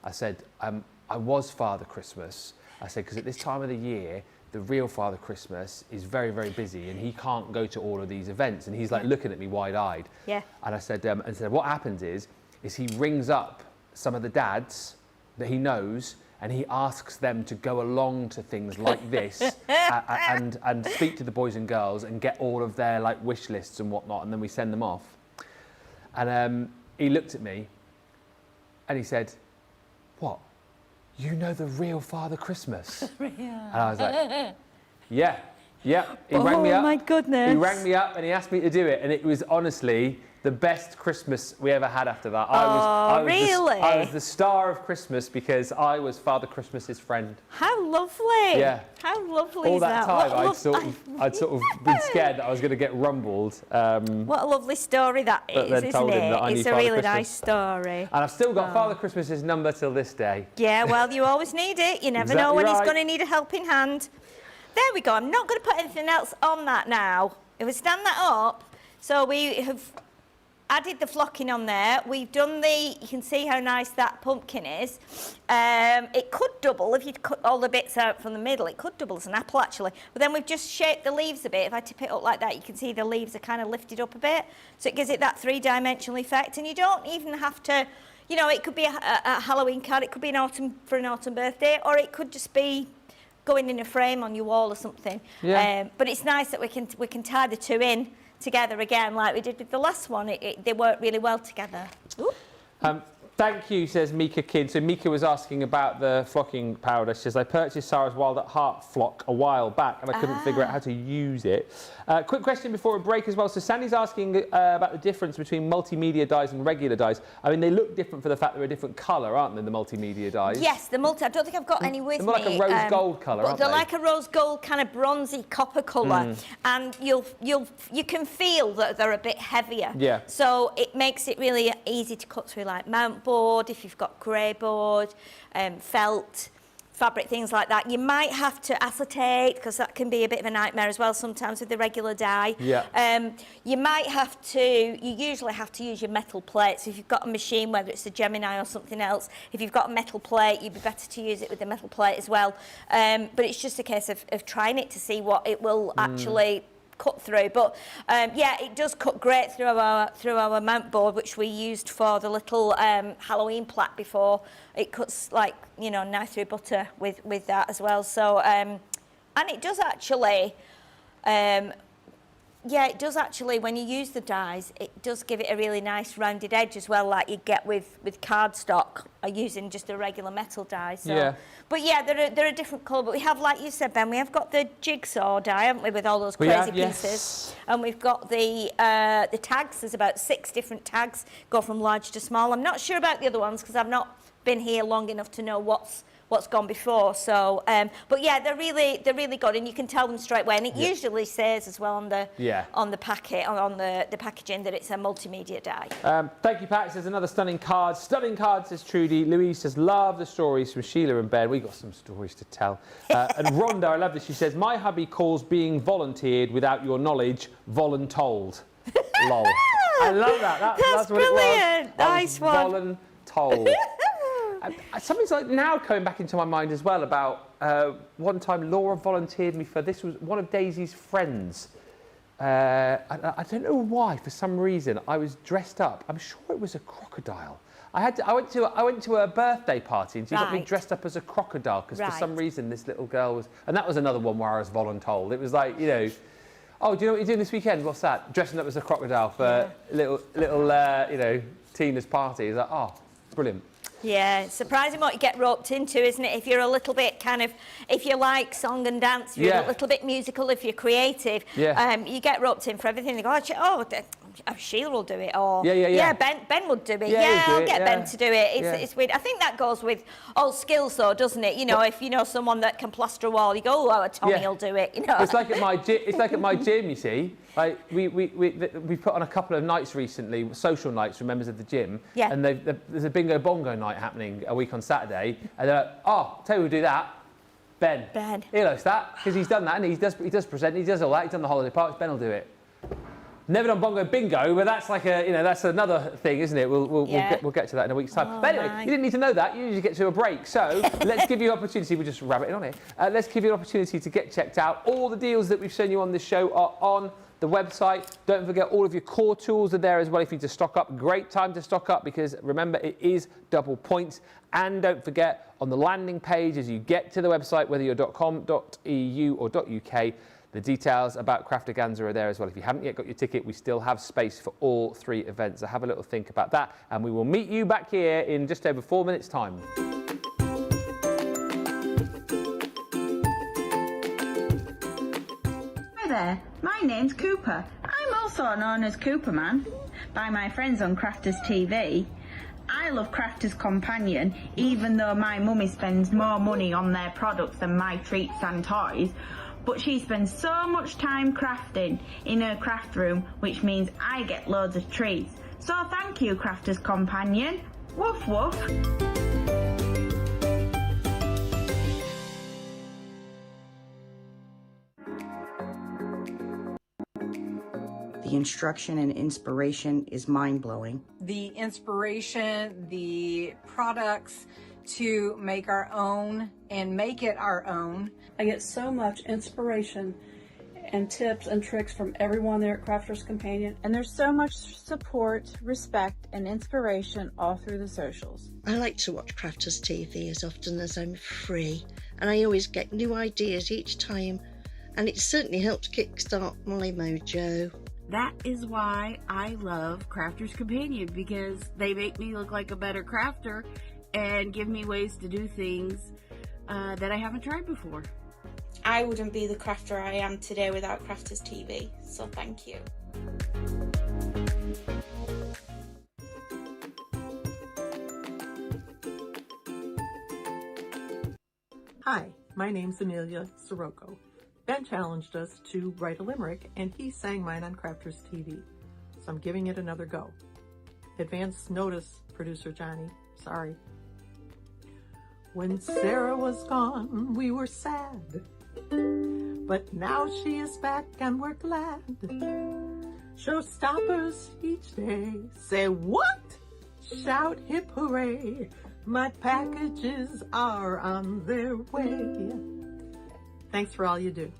I said, I was Father Christmas. I said, because at this time of the year, the real Father Christmas is very, very busy and he can't go to all of these events. And he's like looking at me wide-eyed. Yeah. And I said, what happens is he rings up some of the dads that he knows and he asks them to go along to things like this and speak to the boys and girls and get all of their like wish lists and whatnot, and then we send them off. And he looked at me and he said, what? You know the real Father Christmas? And I was like, yeah. He rang me up. Oh my goodness. He rang me up and he asked me to do it, and it was honestly the best Christmas we ever had after that. I was the star of Christmas because I was Father Christmas's friend. How lovely. Yeah. How lovely all is that? that? Time I'd sort of been scared that I was going to get rumbled. What a lovely story that is, isn't it? It's a really nice story. And I've still got Father Christmas's number till this day. Yeah, well, you always need it. You never know when he's going to need a helping hand. There we go. I'm not going to put anything else on that now. If we stand that up, so we have added the flocking on there. We've done you can see how nice that pumpkin is. It could double if you'd cut all the bits out from the middle. It could double as an apple actually. But then we've just shaped the leaves a bit. If I tip it up like that, you can see the leaves are kind of lifted up a bit. So it gives it that three-dimensional effect. And you don't even have to, you know, it could be a Halloween card. It could be an autumn birthday, or it could just be going in a frame on your wall or something. Yeah. But it's nice that we can tie the two in together again like we did with the last one. They work really well together. Thank you, says Mika Kidd. So Mika was asking about the flocking powder. She says, I purchased Sarah's Wild at Heart flock a while back and I couldn't figure out how to use it. Quick question before a break as well. So Sandy's asking about the difference between multimedia dyes and regular dyes. I mean, they look different for the fact they're a different colour, aren't they, the multimean dyes? Yes, I don't think I've got any with me. They're like a rose gold colour, aren't they? They're like a rose gold kind of bronzy copper colour. And you can feel that they're a bit heavier. Yeah. So it makes it really easy to cut through like mount board, if you've got grey board, felt, fabric, things like that. You might have to acetate because that can be a bit of a nightmare as well sometimes with the regular dye. Yeah. You usually have to use your metal plates. If you've got a machine, whether it's a Gemini or something else, if you've got a metal plate, you'd be better to use it with the metal plate as well. But it's just a case of trying it to see what it will actually cut through. But yeah, it does cut great through our mount board, which we used for the little Halloween plaque before. It cuts like, you know, knife through butter with that as well. So and it does actually yeah, it does actually, when you use the dyes, it does give it a really nice rounded edge as well, like you get with cardstock, using just a regular metal dye. So. Yeah. But yeah, they're a different colour. But we have, like you said, Ben, we have got the jigsaw dye, haven't we, with all those crazy pieces. Yes. And we've got the tags. There's about 6 different tags, go from large to small. I'm not sure about the other ones because I've not been here long enough to know what's gone before. So, but yeah, they're really good, and you can tell them straight away. And it usually says as well on the packet, on the packaging, that it's a multimedia dye. Thank you, Pat. It says another stunning card. Stunning card, says Trudy. Louise says, love the stories from Sheila and Ben. We got some stories to tell. And Rhonda, I love this. She says, my hubby calls being volunteered without your knowledge voluntold. Lol. I love that. That's what brilliant. It was. Nice one. Voluntold. Something's like now coming back into my mind as well about one time Laura volunteered me for, this was one of Daisy's friends. I don't know why, for some reason I was dressed up. I'm sure it was a crocodile. I went to a birthday party and she got me dressed up as a crocodile because for some reason this little girl was, and that was another one where I was voluntold. It was like, you know, oh, do you know what you're doing this weekend? What's that? Dressing up as a crocodile for little you know, Tina's party. It's like, oh, brilliant. Yeah, it's surprising what you get roped into, isn't it? If you're a little bit kind of, if you like song and dance, if you're a little bit musical, if you're creative, you get roped in for everything. They go, Sheila will do it, or Yeah. Ben would do it. Yeah, I'll do it, get yeah. Ben to do it. It's weird. I think that goes with all skills, though, doesn't it? You know, if you know someone that can plaster a wall, you go, oh, Tommy will do it. You know, it's like at my gym. It's like at my gym. You see, like we put on a couple of nights recently, social nights for members of the gym. Yeah. And there's a bingo bongo night happening a week on Saturday, and they're like, oh, tell you we'll do that. Ben. He likes that because he's done that, and he does present, he does all that. He's done the holiday parks. Ben will do it. Never done bongo bingo, but that's like that's another thing, isn't it? We'll get to that in a week's time. But anyway, you didn't need to know that. You need to get to a break. So let's give you an opportunity. We'll just rabbiting on here. Let's give you an opportunity to get checked out. All the deals that we've shown you on this show are on the website. Don't forget, all of your core tools are there as well if you need to stock up. Great time to stock up because remember, it is double points. And don't forget, on the landing page as you get to the website, whether you're .com.eu or .uk, the details about Crafterganza are there as well. If you haven't yet got your ticket, we still have space for all 3 events. So have a little think about that. And we will meet you back here in just over 4 minutes' time. Hi there, my name's Cooper. I'm also known as Cooperman by my friends on Crafters TV. I love Crafters Companion, even though my mummy spends more money on their products than my treats and toys. But she spends so much time crafting in her craft room, which means I get loads of treats. So thank you, Crafters Companion. Woof woof. The instruction and inspiration is mind-blowing. The inspiration, the products to make our own and make it our own. I get so much inspiration and tips and tricks from everyone there at Crafters Companion. And there's so much support, respect, and inspiration all through the socials. I like to watch Crafters TV as often as I'm free, and I always get new ideas each time, and it certainly helps kickstart my mojo. That is why I love Crafters Companion, because they make me look like a better crafter and give me ways to do things that I haven't tried before. I wouldn't be the crafter I am today without Crafters TV, so thank you. Hi, my name's Amelia Sirocco. Ben challenged us to write a limerick, and he sang mine on Crafters TV, so I'm giving it another go. Advance notice, producer Johnny. Sorry. When Sarah was gone, we were sad, but now she is back and we're glad. Showstoppers each day say what? Shout hip hooray, my packages are on their way. Thanks for all you do.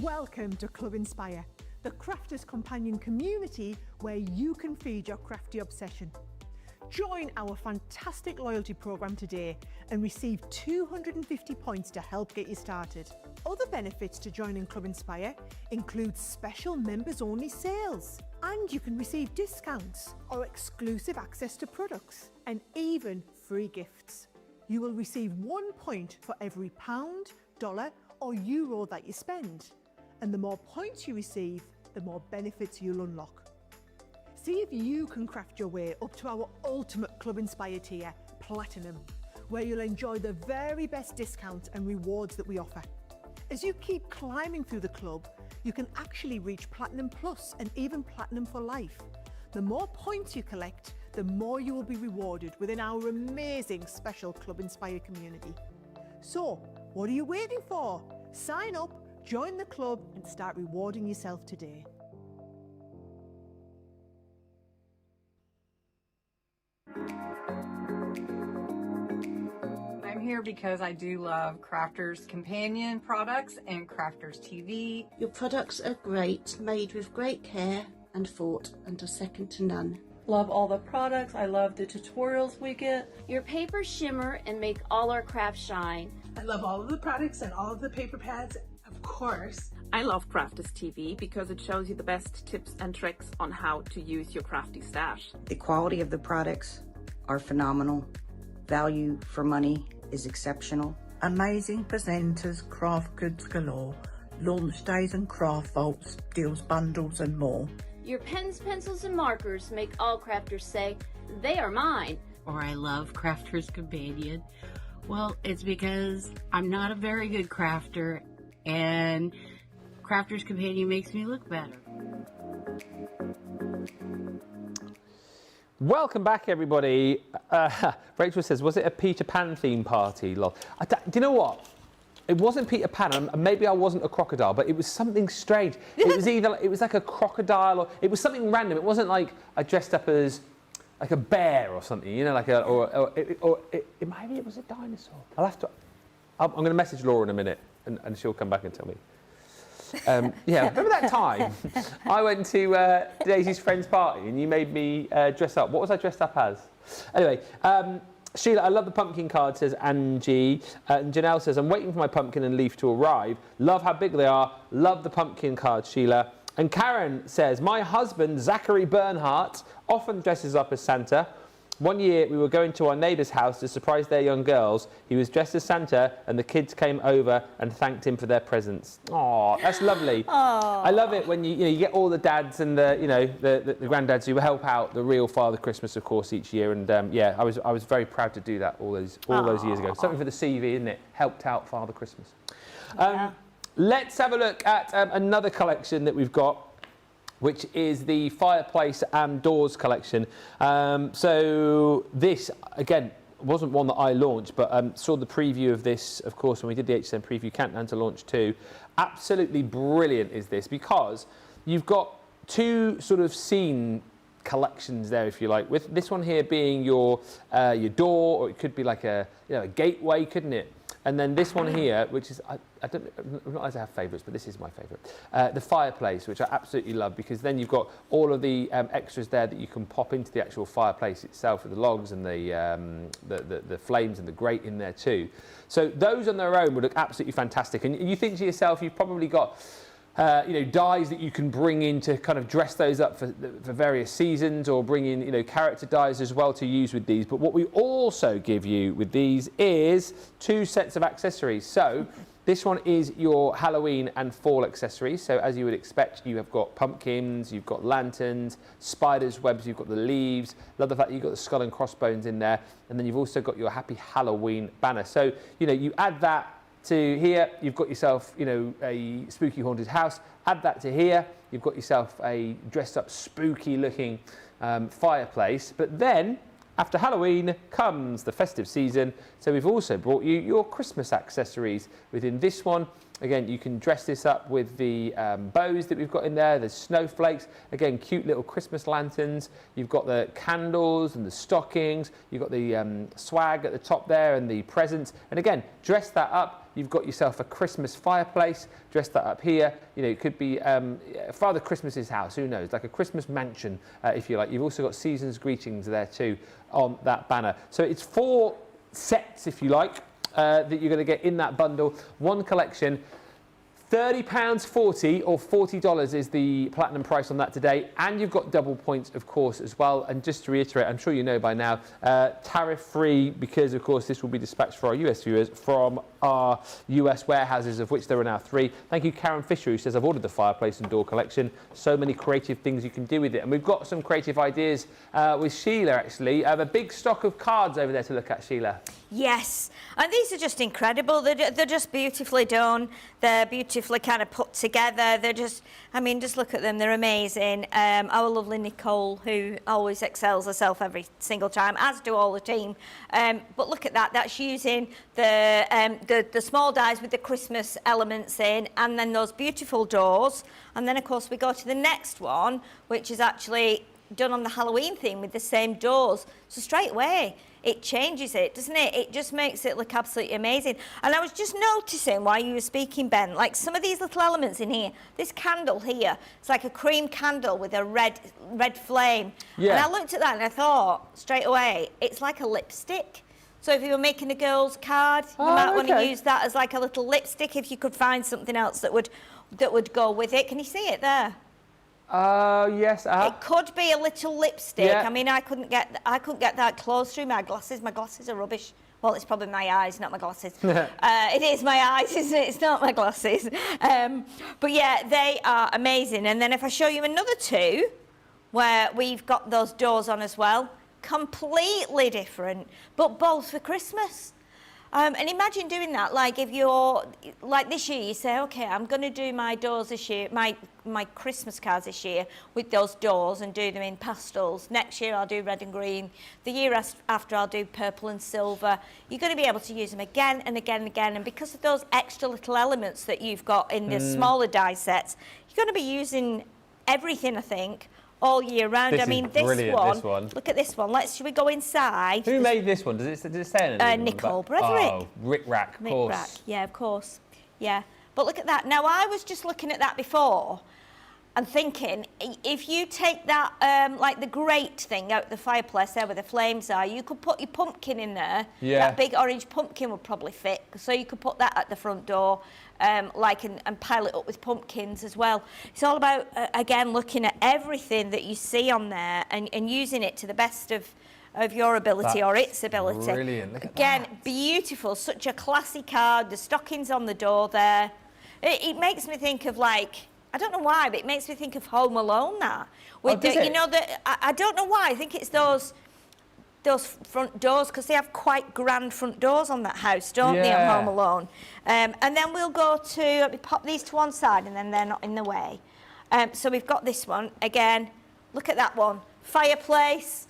Welcome to Club Inspire, the Crafters Companion community where you can feed your crafty obsession. Join our fantastic loyalty program today and receive 250 points to help get you started. Other benefits to joining Club Inspire include special members-only sales, and you can receive discounts or exclusive access to products, and even free gifts. You will receive 1 point for every pound, dollar or euro that you spend. And the more points you receive, the more benefits you'll unlock. See if you can craft your way up to our ultimate Club Inspire tier, Platinum, where you'll enjoy the very best discounts and rewards that we offer. As you keep climbing through the club, you can actually reach Platinum Plus and even Platinum for life. The more points you collect, the more you will be rewarded within our amazing special Club Inspire community. So, what are you waiting for? Sign up, join the club and start rewarding yourself today. I'm here because I do love Crafters Companion products and Crafters TV. Your products are great, made with great care and thought, and are second to none. Love all the products. I love the tutorials we get. Your papers shimmer and make all our crafts shine. I love all of the products and all of the paper pads, of course. I love Crafters TV because it shows you the best tips and tricks on how to use your crafty stash. The quality of the products are phenomenal. Value for money is exceptional. Amazing presenters, craft goods galore, launch days and craft vaults, deals bundles and more. Your pens, pencils, and markers make all crafters say, they are mine. Or I love Crafter's Companion. Well, it's because I'm not a very good crafter, and Crafter's Companion makes me look better. Welcome back, everybody. Rachel says, was it a Peter Pan theme party? Lol. Do you know what? It wasn't Peter Pan, and maybe I wasn't a crocodile, but it was something strange. It was either, it was like a crocodile, or it was something random. It wasn't like I dressed up as like a bear or something, you know, like a, or maybe it was a dinosaur. I'll have to, I'm going to message Laura in a minute, and she'll come back and tell me. Yeah, remember that time I went to Daisy's friend's party and you made me dress up? What was I dressed up as? Anyway, Sheila, I love the pumpkin card, says Angie. And Janelle says, I'm waiting for my pumpkin and leaf to arrive. Love how big they are. Love the pumpkin card, Sheila. And Karen says, my husband, Zachary Bernhardt, often dresses up as Santa. One year we were going to our neighbour's house to surprise their young girls. He was dressed as Santa and the kids came over and thanked him for their presents. Oh, that's lovely. Aww. I love it when you get all the dads and the the granddads who help out the real Father Christmas, of course, each year. And yeah, I was very proud to do that all those years ago. Something for the CV, isn't it? Helped out Father Christmas. Yeah. Let's have a look at another collection that we've got, which is the Fireplace and Doors collection. So this, again, wasn't one that I launched, but saw the preview of this, of course, when we did the HSN preview, Countdown to Launch 2. Absolutely brilliant is this, because you've got two sort of scene collections there, if you like, with this one here being your door, or it could be like a gateway, couldn't it? And then this one here, which is, I don't realize I have favourites, but this is my favourite. The Fireplace, which I absolutely love, because then you've got all of the extras there that you can pop into the actual fireplace itself, with the logs and the flames and the grate in there too. So those on their own would look absolutely fantastic. And you think to yourself, you've probably got dyes that you can bring in to kind of dress those up for various seasons, or bring in character dyes as well to use with these. But what we also give you with these is 2 sets of accessories. So this one is your Halloween and fall accessories. So as you would expect, you have got pumpkins, you've got lanterns, spiders' webs, you've got the leaves. Love the fact that you've got the skull and crossbones in there. And then you've also got your Happy Halloween banner. So, you add that to here, you've got yourself, a spooky haunted house. Add that to here, you've got yourself a dressed up spooky looking fireplace. But then, after Halloween comes the festive season. So we've also brought you your Christmas accessories within this one. Again, you can dress this up with the bows that we've got in there, the snowflakes, again, cute little Christmas lanterns. You've got the candles and the stockings. You've got the swag at the top there and the presents. And again, dress that up. You've got yourself a Christmas fireplace. Dress that up here. It could be Father Christmas's house, who knows, like a Christmas mansion, if you like. You've also got season's greetings there too on that banner. So it's 4 sets, if you like, that you're going to get in that bundle. One collection. £30.40 or $40 is the platinum price on that today, and you've got double points, of course, as well. And just to reiterate, I'm sure you know by now, tariff-free, because of course this will be dispatched for our US viewers from our US warehouses, of which there are now 3. Thank you, Karen Fisher, who says, I've ordered the Fireplace and Door collection. So many creative things you can do with it, and we've got some creative ideas with Sheila. Actually, I have a big stock of cards over there to look at, Sheila. Yes, and these are just incredible. They're just beautifully done. They're beautifully kind of put together. They're just, just look at them. They're amazing. Our lovely Nicole, who always excels herself every single time, as do all the team. But look at that. That's using the small dies with the Christmas elements in, and then those beautiful doors. And then, of course, we go to the next one, which is actually done on the Halloween theme with the same doors. So straight away, it changes it, doesn't it? It just makes it look absolutely amazing. And I was just noticing while you were speaking, Ben, like some of these little elements in here. This candle here, it's like a cream candle with a red flame. Yeah. And I looked at that and I thought straight away, it's like a lipstick. So if you were making a girl's card, you might want to use that as like a little lipstick if you could find something else that would go with it. Can you see it there? Yes. It could be a little lipstick. Yeah. I mean, I couldn't get that close through my glasses. My glasses are rubbish. Well, it's probably my eyes, not my glasses. It is my eyes, isn't it? It's not my glasses. But yeah, they are amazing. And then if I show you another two, where we've got those doors on as well, completely different, but both for Christmas. And imagine doing that, like if you're, like this year, you say, okay, I'm going to do my doors this year, my Christmas cards this year with those doors and do them in pastels. Next year I'll do red and green. The year after I'll do purple and silver. You're going to be able to use them again and again and again. And because of those extra little elements that you've got in the smaller die sets, you're going to be using everything, I think, all year round. This I mean, is brilliant, this one. Look at this one. Should we go inside? Who made this one? Does it say anything? Nicole Broderick. Oh, Rick Rack, of course. Rack. Yeah, of course. Yeah. But look at that. Now, I was just looking at that before and thinking, if you take that, like the grate thing out the fireplace there where the flames are, you could put your pumpkin in there. Yeah. That big orange pumpkin would probably fit. So you could put that at the front door. And pile it up with pumpkins as well. It's all about, again, looking at everything that you see on there and using it to the best of your ability or its ability. Brilliant. Look at again, that. Beautiful, such a classy card. The stockings on the door there. It makes me think of I don't know why, but it makes me think of Home Alone. That with I don't know why. I think it's those front doors, because they have quite grand front doors on that house, don't they, on Home Alone? And then we'll go to, let me pop these to one side and then they're not in the way. So we've got this one, again, look at that one. Fireplace,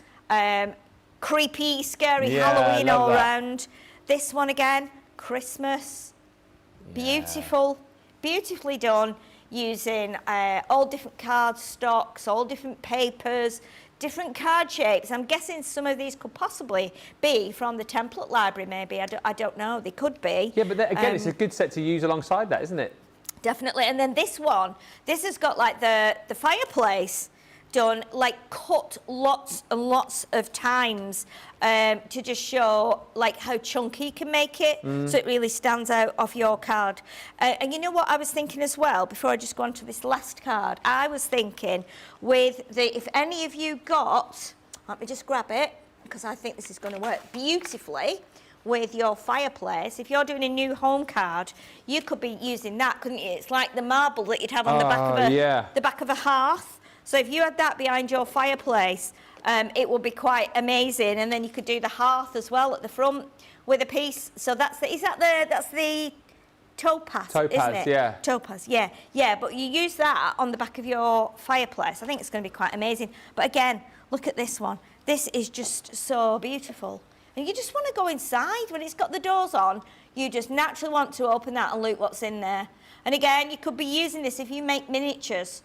creepy, scary Halloween all around. This one again, Christmas. Beautiful, beautifully done, using all different card stocks, all different papers, different card shapes. I'm guessing some of these could possibly be from the template library, maybe. I don't know. They could be. Yeah, but again, it's a good set to use alongside that, isn't it? Definitely. And then this one, this has got like the fireplace done, like cut lots and lots of times to just show like how chunky you can make it, so it really stands out off your card. And you know what I was thinking as well, before I just go on to this last card, I was thinking with if any of you got, let me just grab it, because I think this is going to work beautifully with your fireplace. If you're doing a new home card, you could be using that, couldn't you? It's like the marble that you'd have on the back of a hearth. So if you had that behind your fireplace, it would be quite amazing. And then you could do the hearth as well at the front with a piece. So that's the topaz, isn't it? Yeah. Topaz, yeah. Yeah, but you use that on the back of your fireplace. I think it's going to be quite amazing. But again, look at this one. This is just so beautiful. And you just want to go inside. When it's got the doors on, you just naturally want to open that and look what's in there. And again, you could be using this if you make miniatures.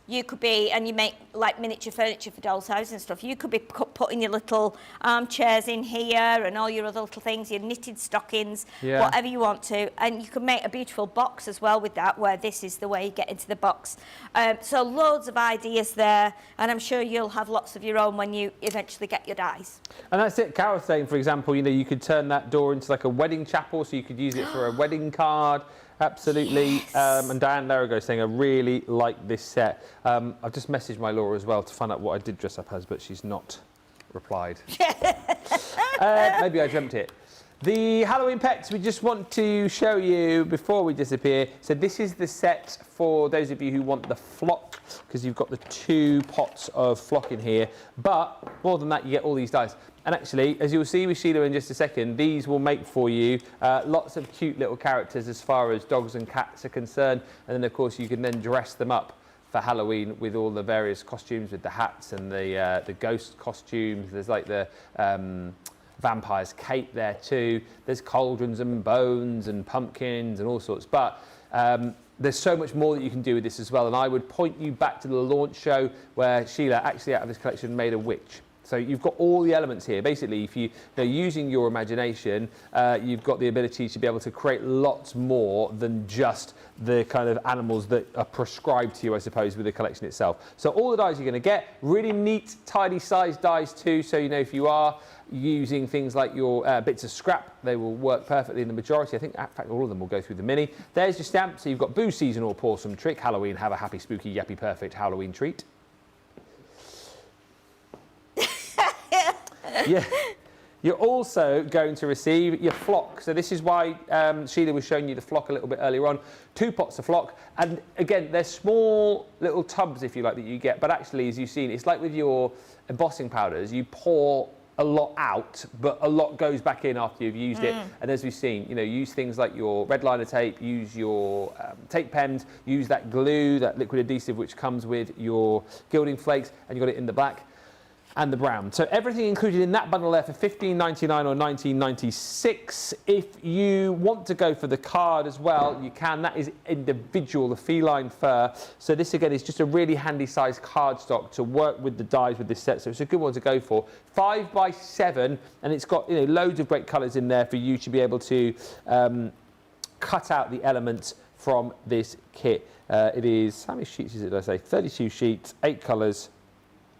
You could be, and you make like miniature furniture for dolls' houses and stuff, you could be putting your little armchairs in here and all your other little things, your knitted stockings, whatever you want to. And you could make a beautiful box as well with that, where this is the way you get into the box. So loads of ideas there, and I'm sure you'll have lots of your own when you eventually get your dies. And that's it. Carol's saying, for example, you could turn that door into like a wedding chapel, so you could use it for a wedding card. Absolutely. Yes. And Diane Larago saying, I really like this set. I've just messaged my Laura as well to find out what I did dress up as, but she's not replied. Maybe I dreamt it. The Halloween pets, we just want to show you before we disappear. So this is the set for those of you who want the flock, because you've got the 2 pots of flock in here. But more than that, you get all these dies. And actually, as you'll see with Sheila in just a second, these will make for you lots of cute little characters as far as dogs and cats are concerned. And then, of course, you can then dress them up for Halloween with all the various costumes, with the hats and the ghost costumes. There's like the vampire's cape there too. There's cauldrons and bones and pumpkins and all sorts. But there's so much more that you can do with this as well. And I would point you back to the launch show where Sheila, actually out of this collection, made a witch. So you've got all the elements here. Basically, if you're using your imagination, you've got the ability to be able to create lots more than just the kind of animals that are prescribed to you, I suppose, with the collection itself. So all the dies you're going to get, really neat, tidy sized dies too. So, you know, if you are using things like your bits of scrap, they will work perfectly in the majority. I think, in fact, all of them will go through the mini. There's your stamp. So you've got Boo Seasonal, Pawsome Trick, Halloween, have a happy, spooky, yappy, perfect Halloween treat. Yeah, you're also going to receive your flock. So this is why Sheila was showing you the flock a little bit earlier on. 2 pots of flock, and again, they're small little tubs, if you like, that you get. But actually, as you've seen, it's like with your embossing powders. You pour a lot out, but a lot goes back in after you've used it. And as we've seen, you know, use things like your red liner tape, use your tape pens, use that glue, that liquid adhesive which comes with your gilding flakes, and you've got it in the black and the brown. So everything included in that bundle there for $15.99 or $19.96. If you want to go for the card as well, you can. That is individual, the feline fur. So this again is just a really handy size cardstock to work with the dies with this set. So it's a good one to go for. 5 by 7, and it's got, you know, loads of great colours in there for you to be able to cut out the elements from this kit. It is, how many sheets is it, did I say? 32 sheets, 8 colours,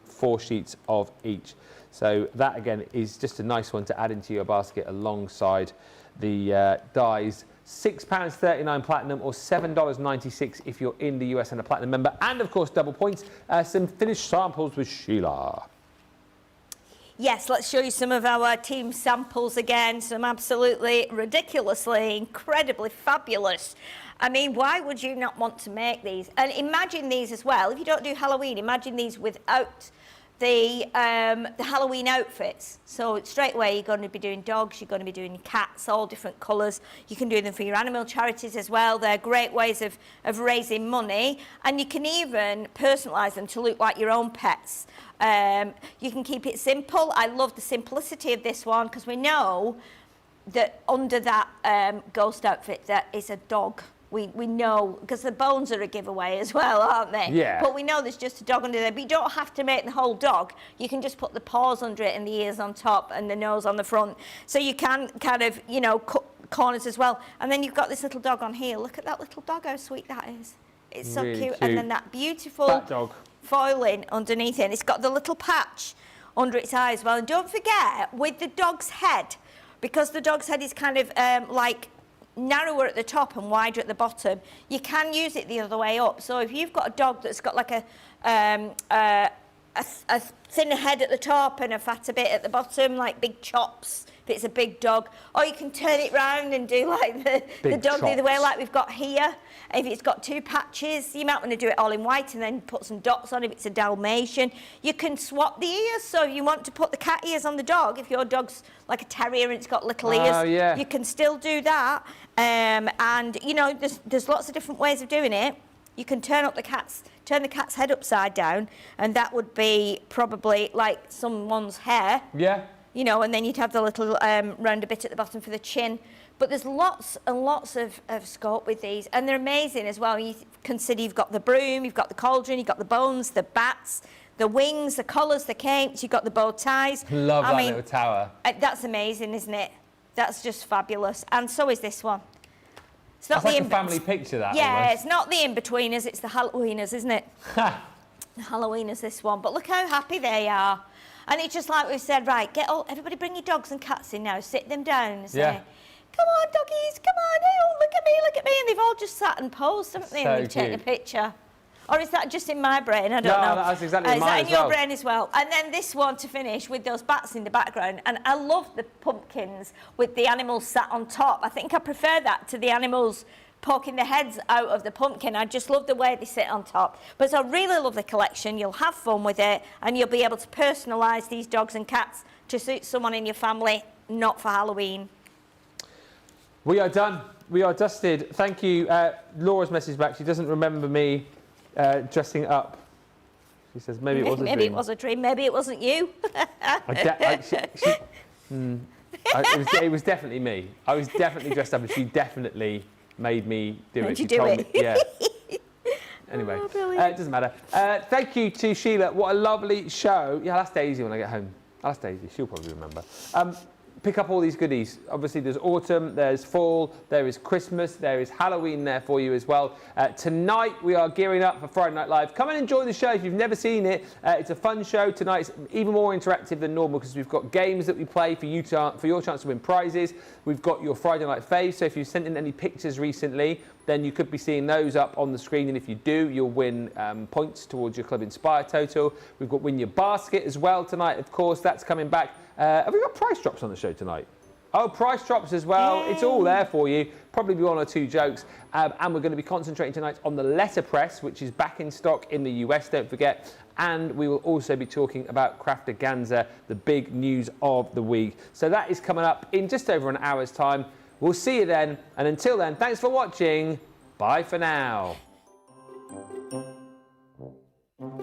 4 sheets of each. So that again is just a nice one to add into your basket alongside the dies. £6.39 platinum or $7.96 if you're in the US and a platinum member. And of course, double points. Some finished samples with Sheila. Yes, let's show you some of our team samples again. Some absolutely ridiculously, incredibly fabulous. I mean, why would you not want to make these? And imagine these as well. If you don't do Halloween, imagine these without the Halloween outfits. So straight away, you're going to be doing dogs, you're going to be doing cats, all different colours. You can do them for your animal charities as well. They're great ways of raising money. And you can even personalise them to look like your own pets. You can keep it simple. I love the simplicity of this one because we know that under that ghost outfit there is a dog. We know, because the bones are a giveaway as well, aren't they? Yeah. But we know there's just a dog under there. But you don't have to make the whole dog. You can just put the paws under it and the ears on top and the nose on the front. So you can kind of, you know, cut corners as well. And then you've got this little dog on here. Look at that little dog, how sweet that is. It's so Really cute. And then that beautiful fat dog foiling underneath it. And it's got the little patch under its eye as well. And don't forget, with the dog's head, because the dog's head is kind of like narrower at the top and wider at the bottom, you can use it the other way up. So if you've got a dog that's got like a thinner head at the top and a fatter bit at the bottom, like big chops, if it's a big dog, or you can turn it round and do like the dog the other way, like we've got here. If it's got 2 patches, you might want to do it all in white and then put some dots on if it's a Dalmatian. You can swap the ears, so if you want to put the cat ears on the dog, if your dog's like a terrier and it's got little ears, yeah, you can still do that. And you know, there's lots of different ways of doing it. You can turn the cat's head upside down, and that would be probably like someone's hair. Yeah. You know, and then you'd have the little rounder bit at the bottom for the chin. But there's lots and lots of scope with these, and they're amazing as well. You consider you've got the broom, you've got the cauldron, you've got the bones, the bats, the wings, the collars, the capes, you've got the bow ties. Love that little tower. That's amazing, isn't it? That's just fabulous. And so is this one. It's not That's like a family picture, that. Yeah, almost. it's not the in-betweeners, it's the Halloweeners, isn't it? The Halloweeners, this one. But look how happy they are. And it's just like we've said, right, everybody bring your dogs and cats in now, sit them down and say, come on, doggies, come on, oh, look at me. And they've all just sat and posed, haven't they? And they've taken a picture. Or is that just in my brain? I don't know. No, that's exactly mine as well. Is that in your brain as well? And then this one to finish with those bats in the background. And I love the pumpkins with the animals sat on top. I think I prefer that to the animals poking their heads out of the pumpkin. I just love the way they sit on top. But it's a really lovely collection. You'll have fun with it, and you'll be able to personalise these dogs and cats to suit someone in your family, not for Halloween. We are done. We are dusted. Thank you. Laura's message back. She doesn't remember me dressing up. She says maybe it was a dream. Maybe it was a dream. Maybe it wasn't you. It was definitely me. I was definitely dressed up, and she definitely made me do it. She told me, yeah. Anyway, it doesn't matter. Thank you to Sheila. What a lovely show. Yeah, I'll ask Daisy when I get home. I'll ask Daisy. She'll probably remember. Pick up all these goodies. Obviously, there's autumn, there's fall, there is Christmas, there is Halloween there for you as well. Tonight, we are gearing up for Friday Night Live. Come and enjoy the show if you've never seen it. It's a fun show. Tonight's even more interactive than normal because we've got games that we play for your chance to win prizes. We've got your Friday Night Faves, so if you've sent in any pictures recently, then you could be seeing those up on the screen, and if you do, you'll win points towards your Club Inspire total. We've got Win Your Basket as well tonight, of course. That's coming back. Have we got price drops on the show tonight? Oh, price drops as well. Yay. It's all there for you. Probably be one or two jokes. And we're going to be concentrating tonight on the letterpress, which is back in stock in the US, don't forget. And we will also be talking about Crafterganza, the big news of the week. So that is coming up in just over an hour's time. We'll see you then. And until then, thanks for watching. Bye for now.